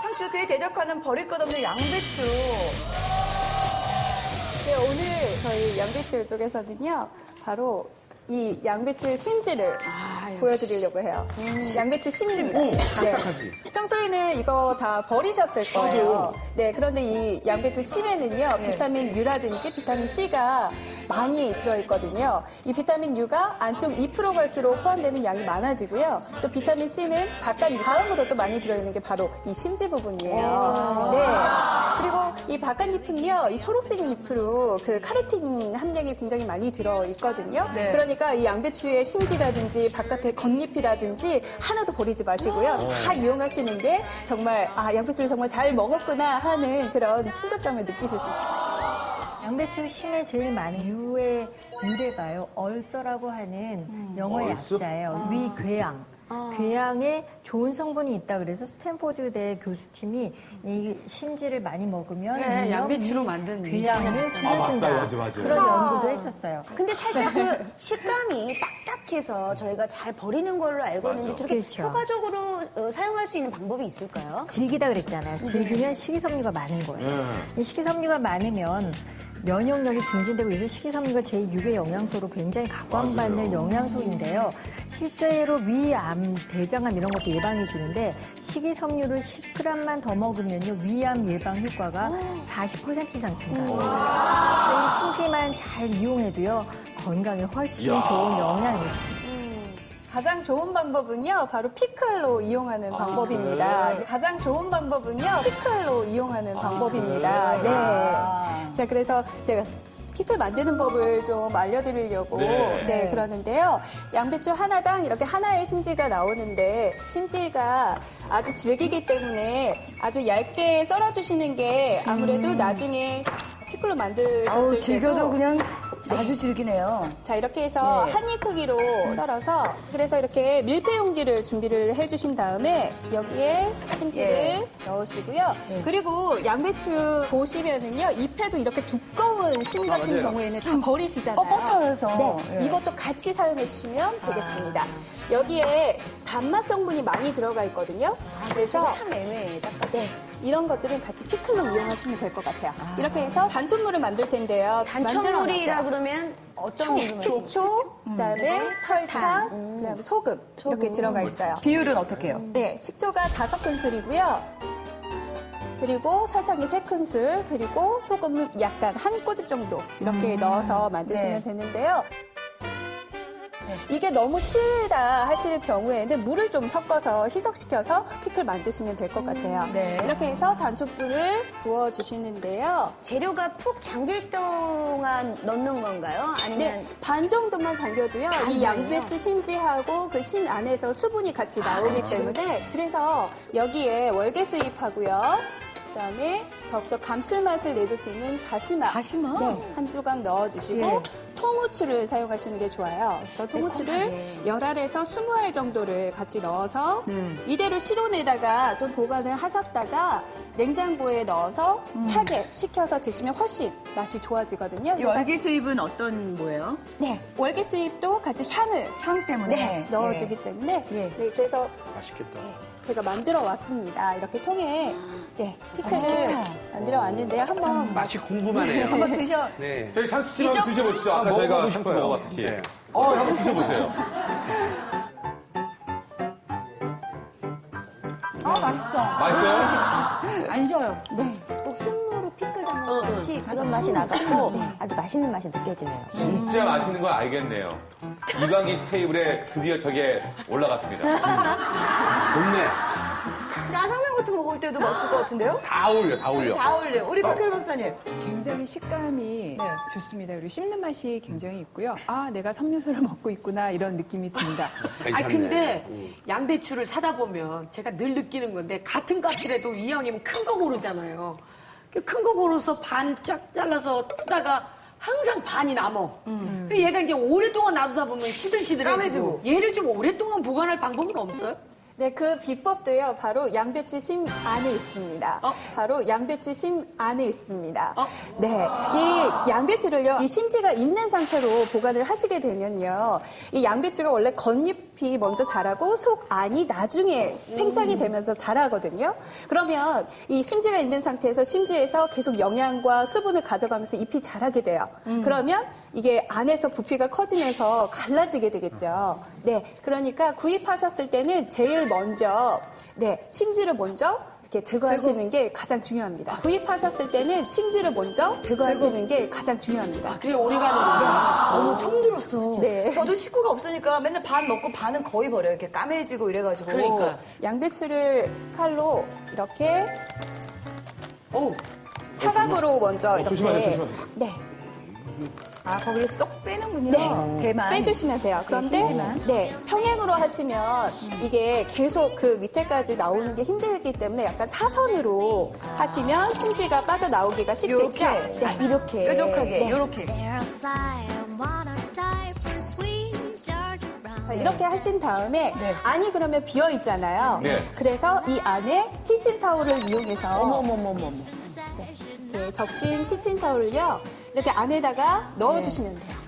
상추 그에 대적하는 버릴 것 없는 양배추. 네, 오늘 저희 양배추 쪽에서는요, 바로 이 양배추의 심지를 보여드리려고 해요. 양배추 심입니다. 네. 평소에는 이거 다 버리셨을 거예요. 네, 그런데 이 양배추 심에는요, 비타민 U라든지 비타민 C가 많이 들어있거든요. 이 비타민 U가 안쪽 2% 갈수록 포함되는 양이 많아지고요. 또 비타민 C는 바깥 다음으로 또 많이 들어있는 게 바로 이 심지 부분이에요. 네. 그리고 이 바깥잎은요, 이 초록색 잎으로 그 카로틴 함량이 굉장히 많이 들어있거든요. 네. 그러니까 이 양배추의 심지라든지 바깥의 겉잎이라든지 하나도 버리지 마시고요. 다 이용하시는 게 정말 양배추를 정말 잘 먹었구나 하는 그런 충족감을 느끼실 수 있어요. 양배추 심에 제일 많은 유의 유래가요. 얼서라고 하는 영어의 얼서? 약자예요. 위궤양. 궤양에 좋은 성분이 있다 그래서 스탠포드대 교수팀이 이 심지를 많이 먹으면 그래, 양배추로 만든 궤양을 줄여준다. 맞아. 그런 연구도 했었어요. 근데 살짝 그 식감이 딱딱해서 저희가 잘 버리는 걸로 알고 있는데 저렇게 그렇죠. 효과적으로 사용할 수 있는 방법이 있을까요? 질기다 그랬잖아요. 질기면 식이섬유가 많은 거예요. 이 식이섬유가 많으면 면역력이 증진되고 요새 식이섬유가 제6의 영양소로 굉장히 각광받는 영양소인데요. 실제로 위암, 대장암 이런 것도 예방해 주는데 식이섬유를 10g만 더 먹으면요. 위암 예방 효과가 40% 이상 증가합니다. 이 심지만 잘 이용해도요. 건강에 훨씬 좋은 영향이 있습니다. 가장 좋은 방법은요, 바로 피클로 이용하는 방법입니다. 가장 좋은 방법은요, 피클로 이용하는 방법입니다. 네. 자, 그래서 제가 피클 만드는 법을 좀 알려드리려고 네. 그러는데요. 양배추 하나당 이렇게 하나의 심지가 나오는데 심지가 아주 질기기 때문에 아주 얇게 썰어주시는 게 아무래도 나중에 피클로 만드셨을 질겨도 때도 그냥 아주 질기네요. 자, 이렇게 해서 한 입 크기로 썰어서 그래서 이렇게 밀폐 용기를 준비를 해주신 다음에 여기에 심지를 넣으시고요. 그리고 양배추 보시면은요, 잎에도 이렇게 두꺼운 심 같은 맞아요. 경우에는 다 버리시잖아요. 뻣뻣해서. 네, 이것도 같이 사용해 주시면 되겠습니다. 여기에 단맛 성분이 많이 들어가 있거든요. 그래서 참 애매해. 딱 네, 이런 것들은 같이 피클로 이용하시면 될 것 같아요. 이렇게 해서 단촛물을 만들 텐데요. 단촛물이라 그러면 어떤 물을 식초, 그다음에 설탕, 그다음에 소금 이렇게 들어가 있어요. 비율은 어떻게 해요? 네, 식초가 5큰술이고요. 그리고 설탕이 3큰술, 그리고 소금은 약간 한 꼬집 정도 이렇게 넣어서 만드시면 되는데요. 이게 너무 실다 하실 경우에는 물을 좀 섞어서 희석시켜서 피클 만드시면 될 것 같아요. 이렇게 해서 단촛불을 부어주시는데요. 재료가 푹 잠길 동안 넣는 건가요? 아니면 네, 반 정도만 잠겨도요. 이 양배추 심지하고 그 심 안에서 수분이 같이 나오기 때문에 그래서 여기에 월계수잎하고요. 그다음에 더욱더 감칠맛을 내줄 수 있는 다시마. 네, 한 조각 넣어주시고 통후추를 사용하시는 게 좋아요. 그래서 통후추를 10알에서 20알 정도를 같이 넣어서 이대로 실온에다가 좀 보관을 하셨다가 냉장고에 넣어서 차게 식혀서 드시면 훨씬 맛이 좋아지거든요. 이 월계수잎은 어떤 뭐예요? 네, 월계수잎도 같이 향을 향 때문에. 넣어주기 때문에 네, 그래서 맛있겠다. 제가 만들어 왔습니다. 이렇게 통에 피클을 만들어 왔는데요. 한번 맛이 궁금하네요. 한번 드셔. 네. 저희 상추찜 한번 드셔보시죠. 아까 저희가 상추 먹어봤듯이. 한번 드셔보세요. 맛있어. 맛있어요? 안 셔요. 꼭 순무로 피클 담는 같이 그런 맛이 나갖고 아주 맛있는 맛이 느껴지네요. 진짜 맛있는 걸 알겠네요. 이광기 씨 테이블에 드디어 저게 올라갔습니다. 좋네. 짜장면 같은 거 먹을 때도 맛있을 것 같은데요? 다 어울려, 다 어울려. 다 어울려요. 우리 박철 박사님. 굉장히 식감이 좋습니다. 그리고 씹는 맛이 굉장히 있고요. 아, 내가 섬유소를 먹고 있구나 이런 느낌이 듭니다. 아 근데 양배추를 사다 보면 제가 늘 느끼는 건데 같은 값이라도 이왕이면 큰 거 고르잖아요. 큰 거 고르서 반 쫙 잘라서 쓰다가 항상 반이 남어. 얘가 이제 오랫동안 놔두다 보면 시들시들해지고 까매지고. 얘를 좀 오랫동안 보관할 방법은 없어요? 네, 그 비법도요, 바로 양배추 심 안에 있습니다. 바로 양배추 심 안에 있습니다. 네, 이 양배추를요, 이 심지가 있는 상태로 보관을 하시게 되면요, 이 양배추가 원래 겉잎이 먼저 자라고 속 안이 나중에 팽창이 되면서 자라거든요. 그러면 이 심지가 있는 상태에서 심지에서 계속 영양과 수분을 가져가면서 잎이 자라게 돼요. 그러면 이게 안에서 부피가 커지면서 갈라지게 되겠죠. 네, 그러니까 구입하셨을 때는 제일 먼저 심지를 먼저 이렇게 제거하시는 게 가장 중요합니다. 구입하셨을 때는 심지를 먼저 제거하시는 게 가장 중요합니다. 그게 오래 가는구나. 너무 처음 들었어. 네. 저도 식구가 없으니까 맨날 반 먹고 반은 거의 버려요. 이렇게 까매지고 이래가지고. 그러니까. 양배추를 칼로 이렇게 오, 사각으로 먼저 이렇게 조심하세요. 네. 아, 거기를 쏙 빼는군요. 배만. 빼주시면 돼요. 그런데 심지만. 평행으로 하시면 이게 계속 그 밑에까지 나오는 게 힘들기 때문에 약간 사선으로 하시면 심지가 빠져나오기가 쉽겠죠? 요렇게. 네, 이렇게. 뾰족하게. 요렇게. 자, 이렇게 하신 다음에 안이 그러면 비어 있잖아요. 네. 그래서 이 안에 키친타올을 이용해서 어머머머머. 이렇게 적신 키친타올을요 이렇게 안에다가 넣어주시면 돼요.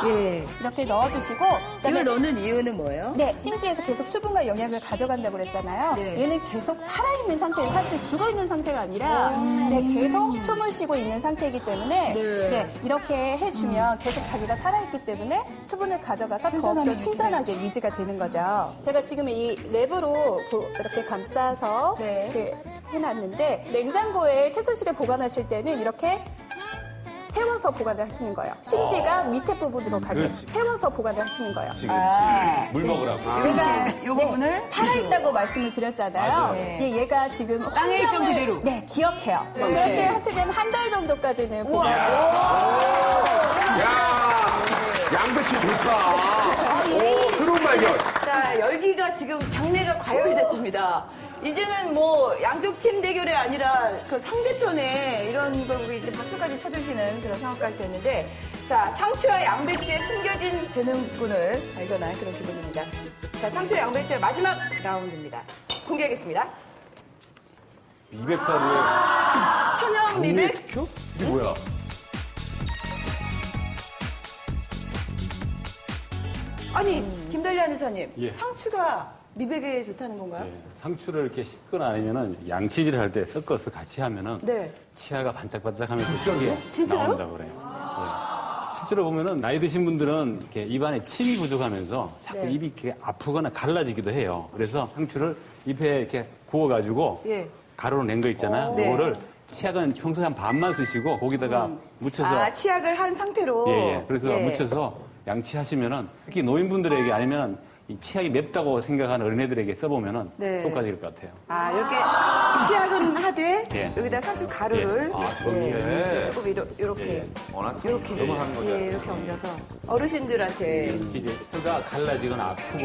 예. 이렇게 넣어주시고 이걸 넣는 이유는 뭐예요? 네, 심지에서 계속 수분과 영양을 가져간다고 그랬잖아요. 네. 얘는 계속 살아있는 상태예요. 사실 죽어있는 상태가 아니라 계속 숨을 쉬고 있는 상태이기 때문에 이렇게 해주면 계속 자기가 살아있기 때문에 수분을 가져가서 더욱더 신선하게 유지가 되는 거죠. 제가 지금 이 랩으로 이렇게 감싸서 이렇게 해놨는데 냉장고에 채소실에 보관하실 때는 이렇게 세워서 보관을 하시는 거예요. 심지가 밑에 부분으로 가게 그렇지. 세워서 보관을 하시는 거예요. 물 먹으라고. 그러니까 이 부분을 살아있다고 말씀을 드렸잖아요. 맞아요. 얘가 지금 땅에 있던 환경을, 그대로. 기억해요. 그렇게 하시면 한 달 정도까지는 보관을 야, 양배추 좋다. 오, 새로운 발견. 자, 열기가 지금 장내가 과열됐습니다. 이제는 뭐 양쪽 팀 대결이 아니라 그 상대편에 이런 걸 보고 이제 박수까지 쳐주시는 그런 상황까지 됐는데, 자, 상추와 양배추의 숨겨진 재능꾼을 발견한 그런 기분입니다. 자, 상추와 양배추의 마지막 라운드입니다. 공개하겠습니다. 미백가루에 천연 미백. 이게 뭐야? 아니, 김달리 안의사님, 예. 상추가 미백에 좋다는 건가요? 예, 상추를 이렇게 씻거나 아니면은 양치질을 할 때 섞어서 같이 하면은 네. 치아가 반짝반짝하면서 크게 진짜요? 나온다고 그래요. 예. 실제로 보면은 나이 드신 분들은 이렇게 입안에 침이 부족하면서 자꾸 입이 이렇게 아프거나 갈라지기도 해요. 그래서 상추를 잎에 이렇게 구워가지고 예. 가루로 낸 거 있잖아요. 네. 그거를 치약은 평소에 한 반만 쓰시고 거기다가 묻혀서 아, 치약을 한 상태로. 예. 그래서 예. 묻혀서 양치하시면은 특히 노인분들에게 아니면 이 치약이 맵다고 생각하는 어린애들에게 써보면은 네. 효과적일 것 같아요. 아, 이렇게 치약은 하되 예. 여기다 상추 가루를 예. 아, 좋네. 조금 이렇게 워낙 이렇게 너무 하는 거죠. 예, 이렇게 얹어서 어르신들한테 특히 이제 혀가 갈라지거나 아프고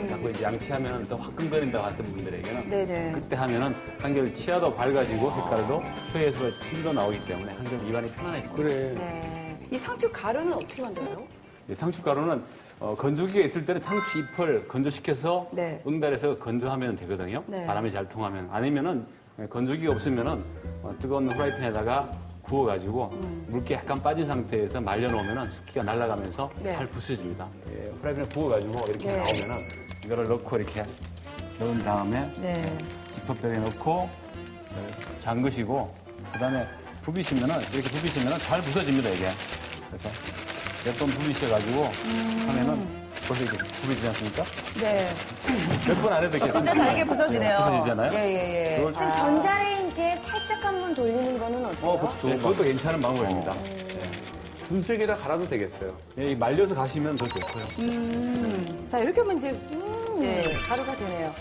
자꾸 이제 양치하면 또 화끈거린다고 하시는 분들에게는 네네. 그때 하면은 한결 치아도 밝아지고 색깔도 혀에서 침도 나오기 때문에 한결 입안이 편안해집니다. 그래. 네. 이 상추 가루는 어떻게 만들어요? 상추가루는 건조기가 있을 때는 상추 잎을 건조시켜서 네. 응달해서 건조하면 되거든요. 네. 바람이 잘 통하면. 아니면은 건조기가 없으면은 뜨거운 후라이팬에다가 구워가지고 물기 약간 빠진 상태에서 말려놓으면은 습기가 날아가면서 네. 잘 부서집니다. 예, 후라이팬에 구워가지고 이렇게 네. 나오면은 이거를 넣고 이렇게 넣은 다음에 네. 지퍼백에 넣고 잠그시고 그다음에 부비시면은 이렇게 부비시면은 잘 부서집니다 이게. 그래서 몇 번 부비셔가지고 하면은 벌써 이렇게 부비지 않습니까? 네. 몇 번 안 해도 이렇게 진짜 잘게 부서지네요. 부서지잖아요. 예. 그걸 그럼 전자레인지에 살짝 한번 돌리는 거는 어때요? 그것도 괜찮은 방법입니다. 분쇄기에다 갈아도 되겠어요. 예, 말려서 가시면 더 좋고요. 자, 이렇게 하면 이제 네, 가루가 되네요.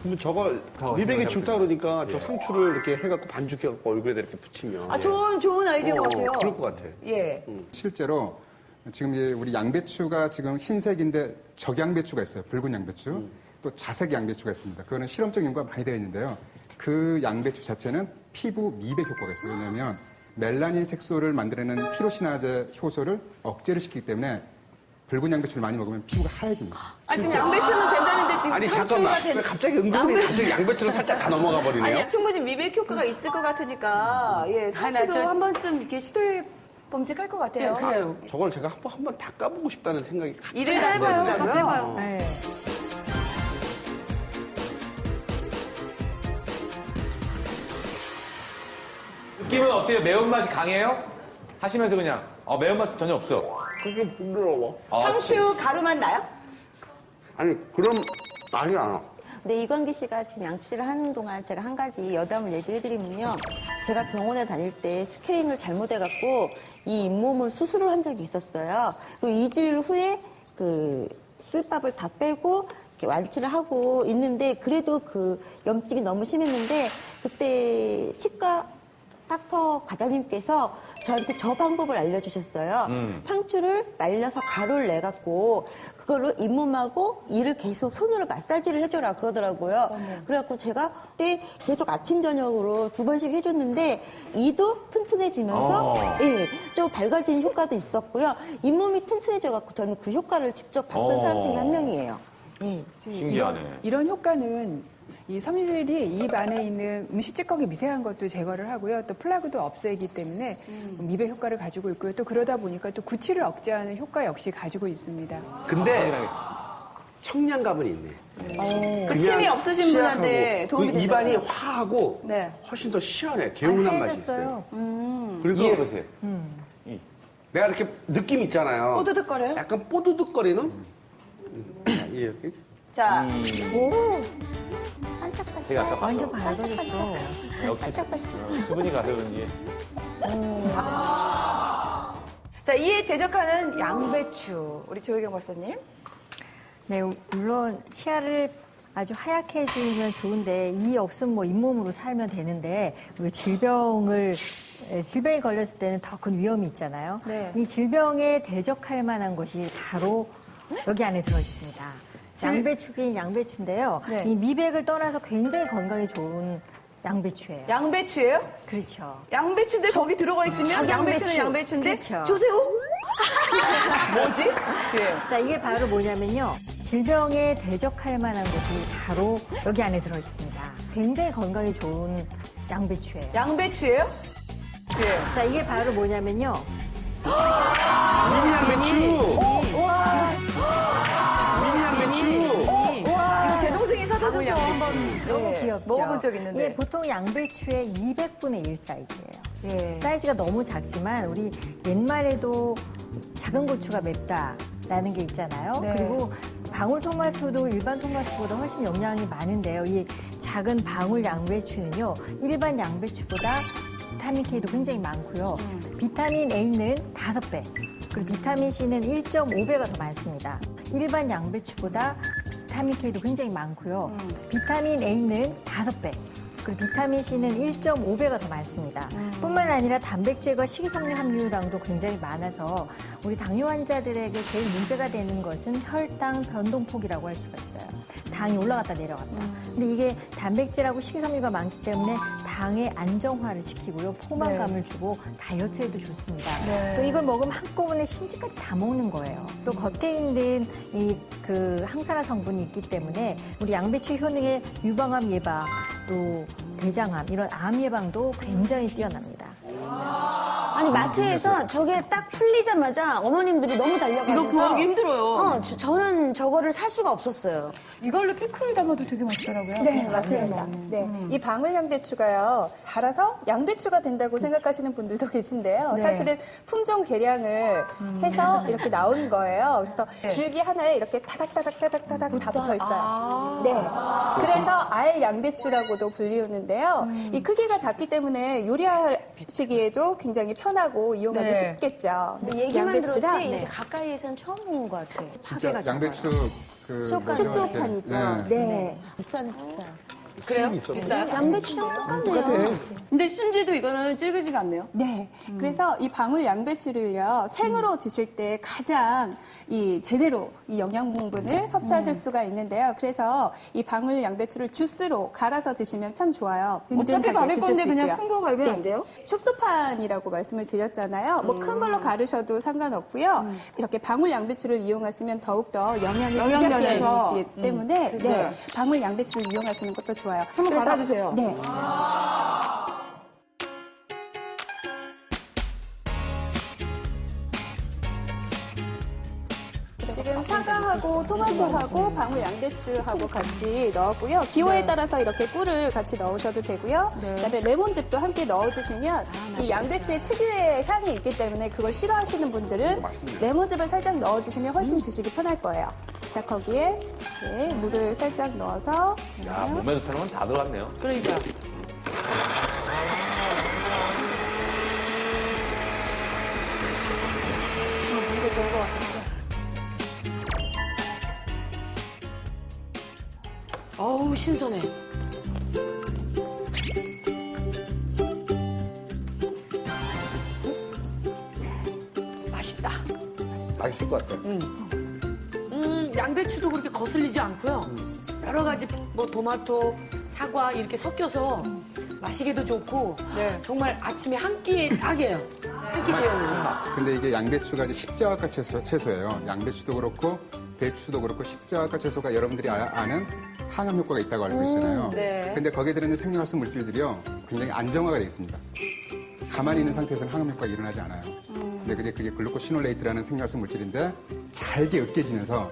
그럼 저거 더 미백이 해보세요. 좋다 그러니까 저 상추를 이렇게 해갖고 반죽해갖고 얼굴에다 이렇게 붙이면. 아, 좋은 아이디어 같아요. 그럴 것 같아. 예. 실제로 지금 이제 우리 양배추가 지금 흰색인데 적양배추가 있어요. 붉은 양배추. 또 자색 양배추가 있습니다. 그거는 실험적 연구가 많이 되어 있는데요. 그 양배추 자체는 피부 미백 효과가 있어요. 왜냐하면 멜라닌 색소를 만들어내는 피로시나제 효소를 억제를 시키기 때문에 붉은 양배추를 많이 먹으면 피부가 하얘집니다. 아, 지금 양배추는 된다는데 지금 아니, 상추가 잠깐만. 된. 갑자기 은근히 갑자기 양배추로 살짝 다 넘어가 버리네요. 아니, 충분히 미백 효과가 있을 것 같으니까, 예, 상추도 하나, 한 번쯤 이렇게 시도해 범직할 것 같아요. 그래요. 저걸 제가 한번 닦아보고 싶다는 생각이 일을 해봐요. 해보시다고요? 가서 해봐요. 네. 느낌은 어때요? 매운맛이 강해요? 하시면서 그냥 매운맛은 전혀 없어. 그게 부드러워. 상추 가루만 나요? 아니, 그럼 맛이 안 나. 근데 이광기 씨가 지금 양치를 하는 동안 제가 한 가지 여담을 얘기해드리면요. 제가 병원에 다닐 때 스크린을 잘못해갖고 이 잇몸을 수술을 한 적이 있었어요. 그리고 2주일 후에 그 실밥을 다 빼고 이렇게 완치를 하고 있는데 그래도 그 염증이 너무 심했는데 그때 치과 닥터 과장님께서 저한테 저 방법을 알려주셨어요. 상추를 말려서 가루를 내갖고 그걸로 잇몸하고 이를 계속 손으로 마사지를 해줘라 그러더라고요. 그래갖고 제가 그때 계속 아침 저녁으로 2번씩 해줬는데 이도 튼튼해지면서 예, 좀 밝아지는 효과도 있었고요. 잇몸이 튼튼해져갖고 저는 그 효과를 직접 봤던 사람 중에 한 명이에요. 예. 신기하네. 이런 효과는 이 섬유질이 입 안에 있는 음식 찌꺼기 미세한 것도 제거를 하고요. 또 플라그도 없애기 때문에 미백 효과를 가지고 있고요. 또 그러다 보니까 또 구취를 억제하는 효과 역시 가지고 있습니다. 근데 청량감은 있네. 그 침이 없으신 분한테 도움이 그 된다. 입안이 화하고 네. 훨씬 더 시원해. 개운한 맛이 있어요. 그리고 이해해보세요. 내가 이렇게 느낌 있잖아요. 뽀드득거려요? 약간 뽀드득거리는? 이렇게. 자, 제가 아까 완전 봤어. 밝아졌어. 역시 수분이 가득한지. 자, 이에 대적하는 양배추. 우리 조혜경 박사님. 네, 물론 치아를 아주 하얗게 해주면 좋은데 이 없으면 뭐 잇몸으로 살면 되는데 우리 질병이 걸렸을 때는 더 큰 위험이 있잖아요. 네. 이 질병에 대적할 만한 것이 바로 여기 안에 들어 있습니다. 양배추긴 양배추인데요. 네. 이 미백을 떠나서 굉장히 건강에 좋은 양배추예요. 양배추예요? 그렇죠. 양배추인데 거기 들어가 있으면 양배추는 양배추인데 그렇죠. 조세호? 뭐지? 예. 자, 이게 바로 뭐냐면요. 질병에 대적할 만한 것이 바로 여기 안에 들어 있습니다. 굉장히 건강에 좋은 양배추예요. 양배추예요? 예. 자, 이게 바로 뭐냐면요. 미니 양배추! 이거 제 동생이 사다 줘서 한번 너무 예, 귀엽죠? 먹어본 적 있는데. 이게 보통 양배추의 200분의 1 사이즈예요. 예. 사이즈가 너무 작지만 우리 옛말에도 작은 고추가 맵다라는 게 있잖아요. 네. 그리고 방울토마토도 일반 토마토보다 훨씬 영양이 많은데요. 이 작은 방울 양배추는요. 일반 양배추보다 비타민 K도 굉장히 많고요. 비타민 A는 5배, 그리고 비타민 C는 1.5배가 더 많습니다. 일반 양배추보다 비타민 K도 굉장히 많고요. 비타민 A는 5배, 그리고 비타민 C는 1.5배가 더 많습니다. 뿐만 아니라 단백질과 식이섬유 함유량도 굉장히 많아서 우리 당뇨 환자들에게 제일 문제가 되는 것은 혈당 변동폭이라고 할 수가 있어요. 당이 올라갔다 내려갔다. 근데 이게 단백질하고 식이섬유가 많기 때문에 당의 안정화를 시키고요. 포만감을 주고 다이어트에도 좋습니다. 또 이걸 먹으면 한꺼번에 심지까지 다 먹는 거예요. 또 겉에 있는 그 항산화 성분이 있기 때문에 우리 양배추 효능의 유방암 예방, 또 대장암, 이런 암 예방도 굉장히 뛰어납니다. 아니 마트에서 저게 딱 풀리자마자 어머님들이 너무 달려가서 이거 구하기 힘들어요. 저는 저거를 살 수가 없었어요. 이걸로 피클 담아도 되게 맛있더라고요. 네, 맞습니다. 네. 이 방울 양배추가요, 자라서 양배추가 된다고 생각하시는 분들도 계신데요. 네. 사실은 품종 개량을 해서 이렇게 나온 거예요. 그래서 줄기 하나에 이렇게 타닥타닥 다 붙어 있어요. 네. 그래서 알 양배추라고도 불리우는데요. 이 크기가 작기 때문에 요리하시기에도 굉장히 편하고 이용하기 네. 쉽겠죠. 근데 얘기만 양배추랑, 들었지 네. 이렇게 가까이에서는 처음 본 것 같아요. 진짜 양배추 그 수족관이죠. 뭐죠, 이렇게, 네. 비싸는 비싸요. 그래요? 비싸요? 양배추랑 똑같네요. 근데 심지도 이거는 찔그지가 않네요. 네. 그래서 이 방울 양배추를요, 생으로 드실 때 가장 이 제대로 이 영양 분을 섭취하실 수가 있는데요. 그래서 이 방울 양배추를 주스로 갈아서 드시면 참 좋아요. 어차피 든든하게 가릴 드실 건데 수 그냥 있고요. 큰 거 갈면 안 돼요? 축소판이라고 말씀을 드렸잖아요. 뭐 큰 걸로 가르셔도 상관없고요. 이렇게 방울 양배추를 이용하시면 더욱더 영양이 영양면에서. 집약되어 있기 때문에 네, 방울 양배추를 이용하시는 것도 좋아요. 한번 갈아주세요. 네. 지금 사과하고 토마토하고 방울 양배추하고 같이 넣었고요. 기호에 따라서 이렇게 꿀을 같이 넣으셔도 되고요. 그다음에 레몬즙도 함께 넣어주시면 이 양배추의 특유의 향이 있기 때문에 그걸 싫어하시는 분들은 레몬즙을 살짝 넣어주시면 훨씬 드시기 편할 거예요. 자, 거기에 이렇게 물을 살짝 넣어서 야, 몸에 좋다는 건 다 들어갔네요. 그러니까. 어우, 신선해. 맛있다. 맛있을 것 같아. 양배추도 그렇게 거슬리지 않고요. 여러 가지 뭐 토마토, 사과 이렇게 섞여서 마시기도 좋고 정말 아침에 한 끼에 딱이에요. 한 끼 데우는. 근데 이게 양배추가 이제 십자가 채소예요. 양배추도 그렇고 배추도 그렇고 십자가 채소가 여러분들이 아는 항암 효과가 있다고 알고 있잖아요. 네. 근데 거기에 들어있는 생리활성 물질들이요 굉장히 안정화가 되어 있습니다. 가만히 있는 상태에서는 항암 효과가 일어나지 않아요. 근데 그게 글루코시놀레이트라는 생리활성 물질인데 잘게 으깨지면서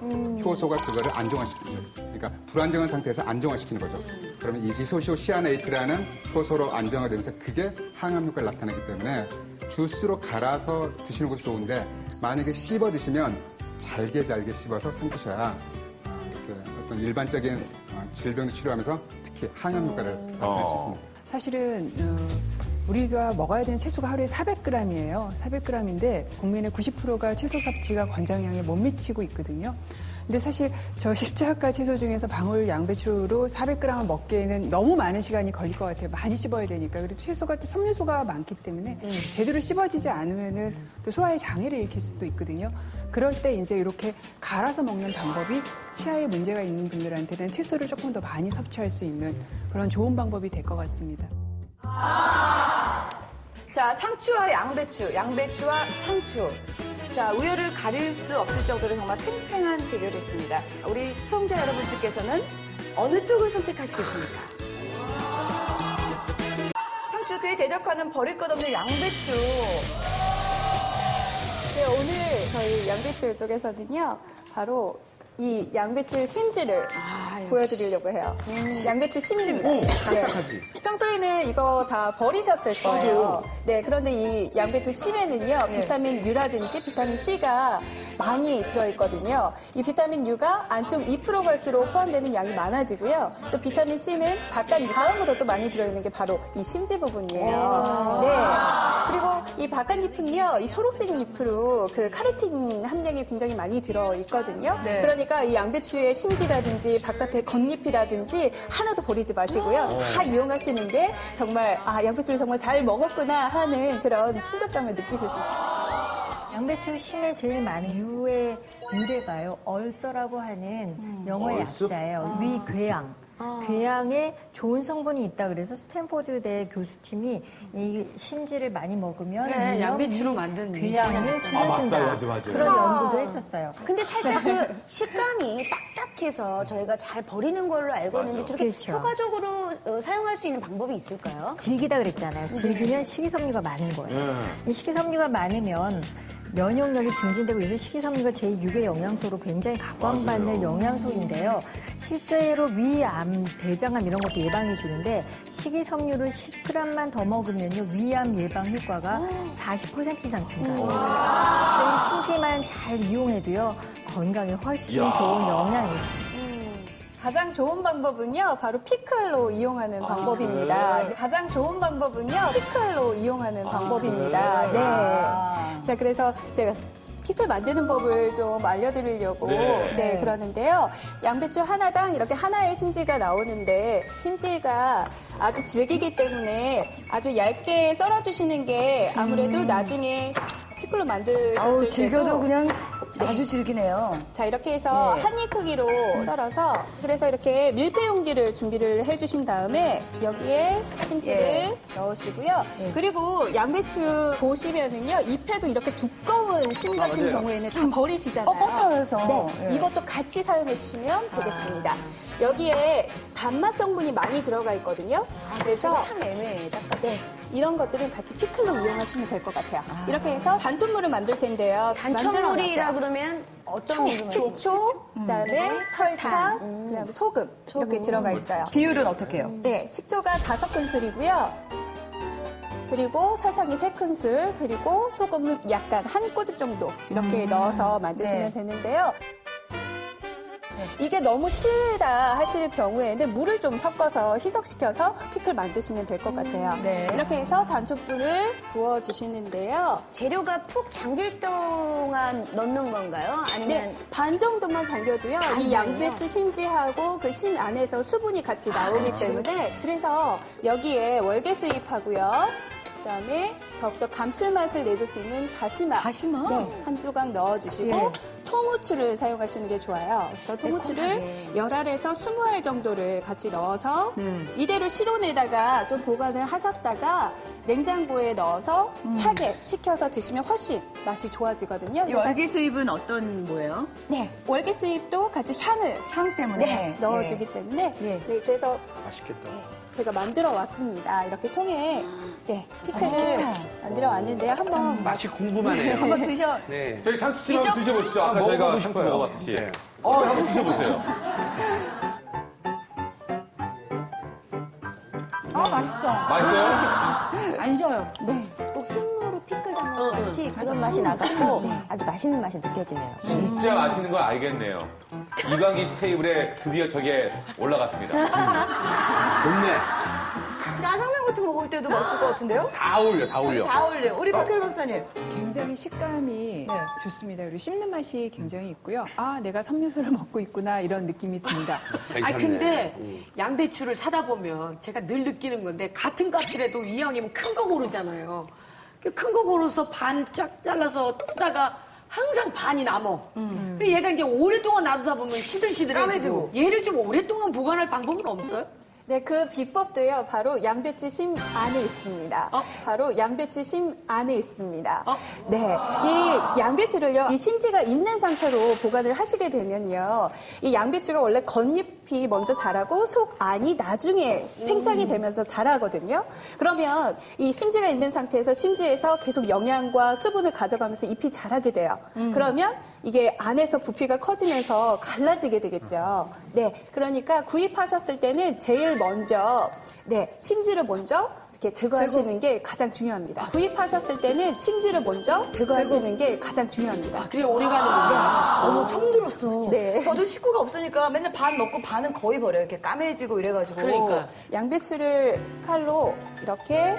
효소가 그거를 안정화시키죠. 그러니까 불안정한 상태에서 안정화시키는 거죠. 그러면 이 이소시오시아네이트라는 효소로 안정화되면서 그게 항암 효과를 나타내기 때문에 주스로 갈아서 드시는 것도 좋은데 만약에 씹어 드시면 잘게 씹어서 삼키셔야 어떤 일반적인 질병을 치료하면서 특히 항암 효과를 나타낼 수 있습니다. 사실은 우리가 먹어야 되는 채소가 하루에 400g이에요. 400g인데 국민의 90%가 채소 섭취가 권장량에 못 미치고 있거든요. 근데 사실 저 십자가 채소 중에서 방울 양배추로 400g을 먹기에는 너무 많은 시간이 걸릴 것 같아요. 많이 씹어야 되니까. 그리고 채소가 또 섬유소가 많기 때문에 제대로 씹어지지 않으면은 또 소화에 장애를 일으킬 수도 있거든요. 그럴 때 이제 이렇게 갈아서 먹는 방법이 치아에 문제가 있는 분들한테는 채소를 조금 더 많이 섭취할 수 있는 그런 좋은 방법이 될 것 같습니다. 자, 상추와 양배추, 양배추와 상추. 자, 우열을 가릴 수 없을 정도로 정말 팽팽한 대결이었습니다. 우리 시청자 여러분들께서는 어느 쪽을 선택하시겠습니까? 상추 그에 대적하는 버릴 것 없는 양배추. 네, 오늘 저희 양배추 쪽에서는요, 바로 이 양배추 심지를 보여드리려고 해요. 양배추 심입니다. 네. 평소에는 이거 다 버리셨을 거예요. 네, 그런데 이 양배추 심에는요, 비타민 U라든지 비타민 C가 많이 들어있거든요. 이 비타민 U가 안쪽 2% 갈수록 포함되는 양이 많아지고요. 또 비타민 C는 바깥 다음으로 또 많이 들어있는 게 바로 이 심지 부분이에요. 네. 그리고 이 바깥잎은요, 이 초록색 잎으로 그 카로틴 함량이 굉장히 많이 들어있거든요. 네. 그러니까 이 양배추의 심지라든지 바깥의 겉잎이라든지 하나도 버리지 마시고요. 다 이용하시는 게 정말 양배추를 정말 잘 먹었구나 하는 그런 충족감을 느끼실 수 있어요. 양배추 심에 제일 많은 유의 유래가요. 얼서라고 하는 영어의 약자예요. 위궤양. 궤양에 좋은 성분이 있다 그래서 스탠포드대 교수팀이 이 심지를 많이 먹으면 그래, 양배추로 만든 궤양을 줄여준다. 맞아. 그런 연구도 했었어요. 근데 살짝 그 식감이 딱딱해서 저희가 잘 버리는 걸로 알고 있는데 저렇게 그렇죠. 효과적으로 사용할 수 있는 방법이 있을까요? 질기다 그랬잖아요. 질기면 식이섬유가 많은 거예요. 이 식이섬유가 많으면 면역력이 증진되고 요새 식이섬유가 제6의 영양소로 굉장히 각광받는 영양소인데요. 실제로 위암, 대장암 이런 것도 예방해 주는데 식이섬유를 10g만 더 먹으면요. 위암 예방 효과가 40% 이상 증가합니다. 심지만 잘 이용해도요. 건강에 훨씬 좋은 영향이 있습니다. 가장 좋은 방법은요, 바로 피클로 이용하는 방법입니다. 가장 좋은 방법은요, 피클로 이용하는 방법입니다. 네. 자, 그래서 제가 피클 만드는 법을 좀 알려드리려고 네. 그러는데요. 양배추 하나당 이렇게 하나의 심지가 나오는데 심지가 아주 질기기 때문에 아주 얇게 썰어주시는 게 아무래도 나중에 피클로 만드셨을 질겨도 때도 그냥 아주 질기네요. 자, 이렇게 해서 네. 한 입 크기로 썰어서 그래서 이렇게 밀폐 용기를 준비를 해주신 다음에 여기에 심지를 넣으시고요. 그리고 양배추 보시면은요, 잎에도 이렇게 두꺼운 심 같은 맞아요. 경우에는 다 버리시잖아요. 뻣뻣해서. 네, 이것도 같이 사용해 주시면 되겠습니다. 여기에 단맛 성분이 많이 들어가 있거든요. 그래서 참 애매해. 네, 이런 것들은 같이 피클로 이용하시면 될 것 같아요. 이렇게 해서 단촛물을 만들 텐데요. 단촛물이라 그러면 어떤 물을 식초, 그다음에 설탕, 그다음에 소금 이렇게 들어가 있어요. 비율은 어떻게 해요? 네, 식초가 5큰술이고요. 그리고 설탕이 3큰술, 그리고 소금을 약간 한 꼬집 정도 이렇게 넣어서 만드시면 되는데요. 이게 너무 실다 하실 경우에는 물을 좀 섞어서 희석시켜서 피클 만드시면 될 것 같아요. 이렇게 해서 단촛불을 부어주시는데요. 재료가 푹 잠길 동안 넣는 건가요? 아니면 네, 반 정도만 잠겨도요. 이 양배추 심지하고 그 심 안에서 수분이 같이 나오기 때문에 그래서 여기에 월계수잎하고요. 그다음에 더욱더 감칠맛을 내줄 수 있는 다시마. 네, 한 조각 넣어주시고 통후추를 사용하시는 게 좋아요. 그래서 통후추를 10알에서 20알 정도를 같이 넣어서 이대로 실온에다가 좀 보관을 하셨다가 냉장고에 넣어서 차게 식혀서 드시면 훨씬 맛이 좋아지거든요. 이 월계수잎은 어떤 뭐예요? 네, 월계수잎도 같이 향을 향 때문에 네, 넣어주기 때문에 네, 그래서 맛있겠다. 제가 만들어 왔습니다. 이렇게 통에 피클을 만들어 왔는데요. 한번 맛이 궁금하네요. 한번 드셔. 네. 저희 상추찜 한번 드셔보시죠. 아까 저희가 먹어보고 상추 싶어요. 먹어봤듯이. 네. 한번 드셔보세요. 맛있어. 맛있어요? 안 셔요. 꼭 순무로 피클 담는 것 같이 그런 맛이 나갖고 아주 맛있는 맛이 느껴지네요. 진짜 맛있는 걸 알겠네요. 이광기 씨 테이블에 드디어 저게 올라갔습니다. 좋네. 짜장면 같은 거 먹을 때도 맛있을 것 같은데요? 다 어울려, 다 어울려. 다 어울려요. 우리 박혜리 박사님. 굉장히 식감이 좋습니다. 그리고 씹는 맛이 굉장히 있고요. 아, 내가 섬유소를 먹고 있구나 이런 느낌이 듭니다. 아 근데 양배추를 사다 보면 제가 늘 느끼는 건데 같은 값이라도 이왕이면 큰 거 고르잖아요. 큰 거 고르서 반 쫙 잘라서 쓰다가 항상 반이 남어. 얘가 이제 오랫동안 놔두다 보면 시들시들해지고 까매지고. 얘를 좀 오랫동안 보관할 방법은 없어요? 네, 그 비법도요. 바로 양배추 심 안에 있습니다. 바로 양배추 심 안에 있습니다. 네, 이 양배추를요. 이 심지가 있는 상태로 보관을 하시게 되면요. 이 양배추가 원래 겉잎이 먼저 자라고 속 안이 나중에 팽창이 되면서 자라거든요. 그러면 이 심지가 있는 상태에서 심지에서 계속 영양과 수분을 가져가면서 잎이 자라게 돼요. 그러면 이게 안에서 부피가 커지면서 갈라지게 되겠죠. 네, 그러니까 구입하셨을 때는 제일 먼저 심지를 먼저 이렇게 제거하시는 게 가장 중요합니다. 구입하셨을 때는 심지를 먼저 제거하시는 게 가장 중요합니다. 그래 오래 가는군요. 어머, 처음 들었어. 네. 저도 식구가 없으니까 맨날 반 먹고 반은 거의 버려요. 이렇게 까매지고 이래가지고. 그러니까. 양배추를 칼로 이렇게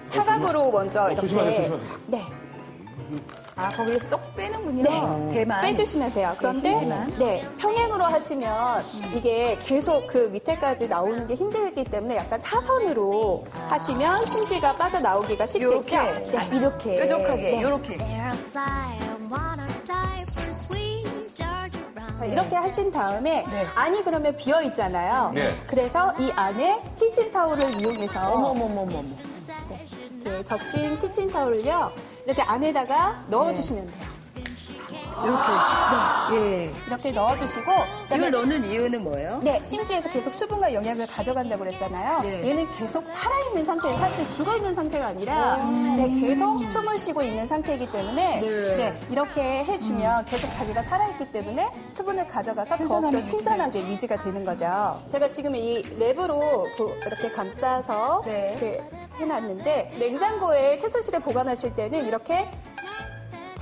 사각으로 먼저 이렇게 조심하세요. 네. 아, 거기에 쏙 빼는군요. 대만. 빼주시면 돼요. 그런데 평행으로 하시면 이게 계속 그 밑에까지 나오는 게 힘들기 때문에 약간 사선으로 하시면 심지가 빠져나오기가 쉽겠죠? 요렇게. 네, 이렇게. 뾰족하게. 요렇게. 자, 이렇게 하신 다음에 안이 그러면 비어 있잖아요. 네. 그래서 이 안에 키친타올을 이용해서 어머머머머. 이렇게 적신 키친타올을요. 이렇게 안에다가 넣어주시면 돼요. 이렇게 넣어주시고 이걸 넣는 이유는 뭐예요? 네, 심지에서 계속 수분과 영양을 가져간다고 그랬잖아요. 얘는 계속 살아있는 상태에 사실 죽어있는 상태가 아니라 계속 숨을 쉬고 있는 상태이기 때문에 이렇게 해주면 계속 자기가 살아있기 때문에 수분을 가져가서 더욱더 신선하게 유지가 되는 거죠. 제가 지금 이 랩으로 이렇게 감싸서 이렇게 해놨는데 냉장고에 채소실에 보관하실 때는 이렇게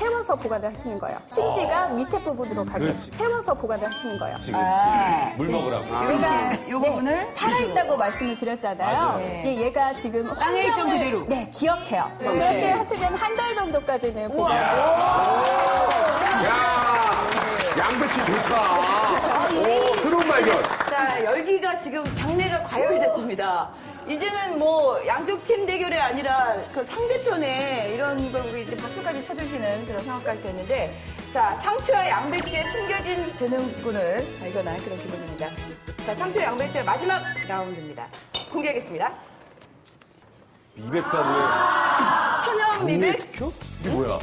세워서 보관을 하시는 거예요. 심지가 밑에 부분으로 가게 그렇지. 세워서 보관을 하시는 거예요. 그렇지, 그렇지. 물 먹으라고. 그러니까 이 부분을 살아있다고 말씀을 드렸잖아요. 맞아요. 얘가 지금 땅에 있던 환경을, 그대로. 네, 기억해요. 그렇게 하시면 한 달 정도까지는 보관을 야, 양배추 좋다. 새로운 발견. 자, 열기가 지금 장내가 과열됐습니다. 이제는 뭐 양쪽 팀 대결이 아니라 그 상대편에 이런 걸 우리 이제 박수까지 쳐주시는 그런 상황까지 됐는데, 자, 상추와 양배추의 숨겨진 재능군을 발견한 그런 기분입니다. 자, 상추와 양배추의 마지막 라운드입니다. 공개하겠습니다. 미백가루에 천연 미백. 이게 뭐야?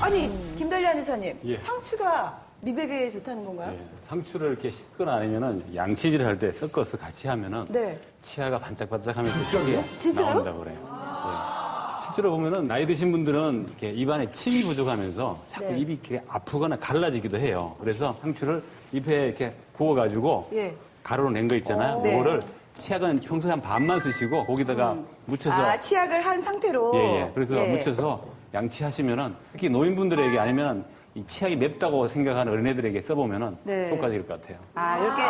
아니, 김달리 한의사님, 예. 상추가 미백에 좋다는 건가요? 예, 상추를 이렇게 씻거나 아니면은 양치질을 할 때 섞어서 같이 하면은 네. 치아가 반짝반짝하면서 쪽이 진짜요? 나온다고 그래요. 예. 실제로 보면은 나이 드신 분들은 이렇게 입안에 침이 부족하면서 자꾸 네. 입이 이렇게 아프거나 갈라지기도 해요. 그래서 상추를 잎에 이렇게 구워가지고 예. 가루로 낸 거 있잖아요. 네. 그거를 치약은 평소에 한 반만 쓰시고 거기다가 묻혀서 아, 치약을 한 상태로. 예. 그래서 예. 묻혀서 양치하시면은 특히 노인분들에게 아니면 이 치약이 맵다고 생각하는 어린애들에게 써보면은 네. 효과적일 것 같아요. 아, 이렇게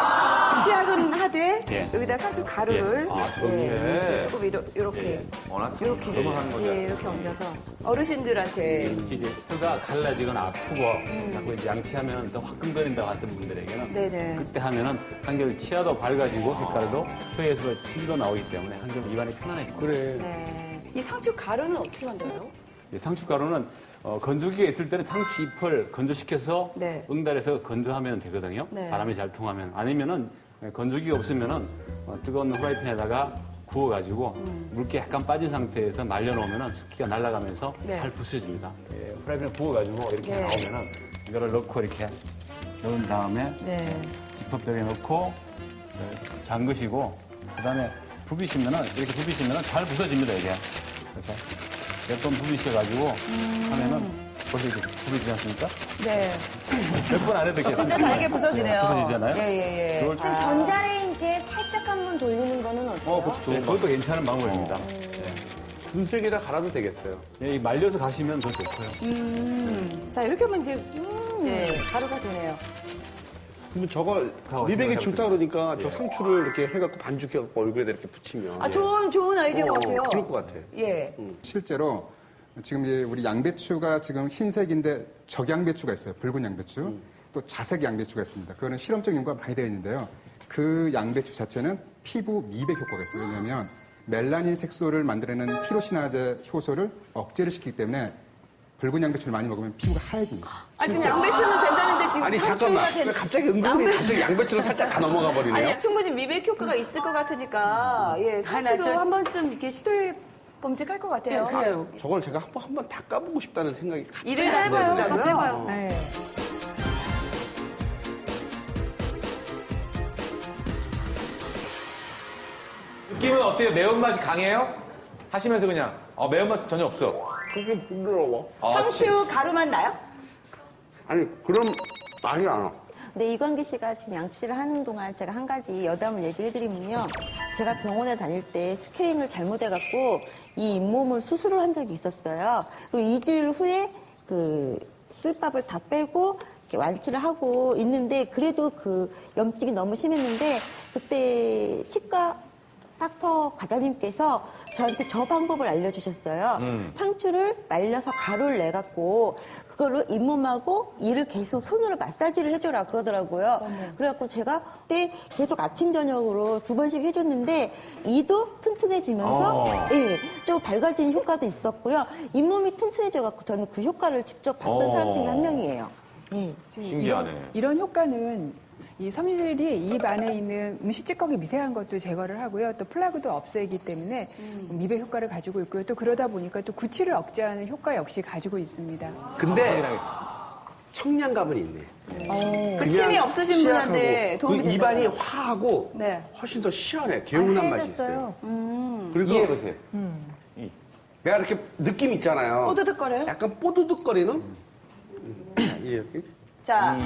치약은 하되 예. 여기다 상추 가루를 예. 아, 저렇게. 조금 이렇게 워낙 이렇게 하는 거죠. 예, 이렇게 얹어서 어르신들한테 특히 이제 혀가 갈라지거나 아프고 자꾸 이제 양치하면 더 화끈거린다고 하시는 분들에게는 네네. 그때 하면은 한결 치아도 밝아지고 색깔도 혀에서 침도 나오기 때문에 한결 입안이 편안해집니다. 그래. 네. 이 상추 가루는 어떻게 만들어요? 상추가루는 건조기가 있을 때는 상추 잎을 건조시켜서 네. 응달해서 건조하면 되거든요. 네. 바람이 잘 통하면. 아니면은 건조기가 없으면은 뜨거운 후라이팬에다가 구워가지고 물기 약간 빠진 상태에서 말려놓으면은 습기가 날아가면서 네. 잘 부서집니다. 예, 후라이팬에 구워가지고 이렇게 네. 나오면은 이거를 넣고 이렇게 넣은 다음에 네. 지퍼백에 넣고 잠그시고 그다음에 부비시면은 이렇게 부비시면은 잘 부서집니다 이게. 그래서 몇 번 부비셔가지고 하면은 벌써 이렇게 부서지지 않습니까? 네. 몇 번 안 해도 이렇게 진짜 잘게 부서지네요. 부서지잖아요. 예. 그걸 그럼 전자레인지에 살짝 한번 돌리는 거는 어때요? 네, 그것도 괜찮은 방법입니다. 분쇄기에다 갈아도 되겠어요. 네, 이 말려서 가시면 더 좋고요. 자, 이렇게 하면 이제 네, 가루가 되네요. 그럼 저거 다 미백이 어떻게 좋다 그러니까 저 예. 상추를 이렇게 해갖고 반죽해갖고 얼굴에다 이렇게 붙이면. 아, 좋은 아이디어 같아요. 그럴 것 같아. 예. 실제로 지금 우리 양배추가 지금 흰색인데 적양배추가 있어요. 붉은 양배추. 또 자색 양배추가 있습니다. 그거는 실험적 연구가 많이 되어 있는데요. 그 양배추 자체는 피부 미백 효과가 있어요. 왜냐하면 멜라닌 색소를 만들어내는 피로시나제 효소를 억제를 시키기 때문에 붉은 양배추를 많이 먹으면 피부가 하얘집니다. 아, 지금 양배추는 된다는데 지금 아니 상추가 잠깐만. 된 갑자기 은근히 갑자기 양배추를 살짝 다 넘어가 버리네요. 아니, 충분히 미백 효과가 있을 것 같으니까, 예, 상추도 하나, 한 번쯤 이렇게 시도해 범직할 것 같아요. 네, 그래요. 저걸 제가 한번 닦아보고 싶다는 생각이 일을 해봐요. 해보시다고요? 가서 해봐요. 네. 느낌은 어때요? 매운맛이 강해요? 하시면서 그냥 매운맛이 전혀 없어. 그게 부드러워. 상추 가루만 나요? 아니 그럼 많이 안 와. 근데 이광기 씨가 지금 양치를 하는 동안 제가 한 가지 여담을 얘기해드리면요. 제가 병원에 다닐 때 스크린을 잘못해갖고 이 잇몸을 수술을 한 적이 있었어요. 그리고 2주일 후에 그 실밥을 다 빼고 이렇게 완치를 하고 있는데 그래도 그 염증이 너무 심했는데 그때 치과 닥터 과장님께서 저한테 저 방법을 알려주셨어요. 상추를 말려서 가루를 내갖고 그걸로 잇몸하고 이를 계속 손으로 마사지를 해줘라 그러더라고요. 그래갖고 제가 그때 계속 아침 저녁으로 2번씩 해줬는데 이도 튼튼해지면서 예, 좀 밝아지는 효과도 있었고요. 잇몸이 튼튼해져갖고 저는 그 효과를 직접 봤던 사람 중에 한 명이에요. 예. 신기하네. 이런 효과는 이 섬유질이 입 안에 있는 음식 찌꺼기 미세한 것도 제거를 하고요. 또 플라그도 없애기 때문에 미백 효과를 가지고 있고요. 또 그러다 보니까 또 구취를 억제하는 효과 역시 가지고 있습니다. 근데 청량감은 있네. 그 침이 없으신 분한테 도움이 그 된다. 입안이 화하고 네. 훨씬 더 시원해. 개운한 맛이 있어요. 그리고 이해해보세요. 내가 이렇게 느낌 있잖아요. 뽀드득거려요? 약간 뽀드득거리는? 이렇게. 자,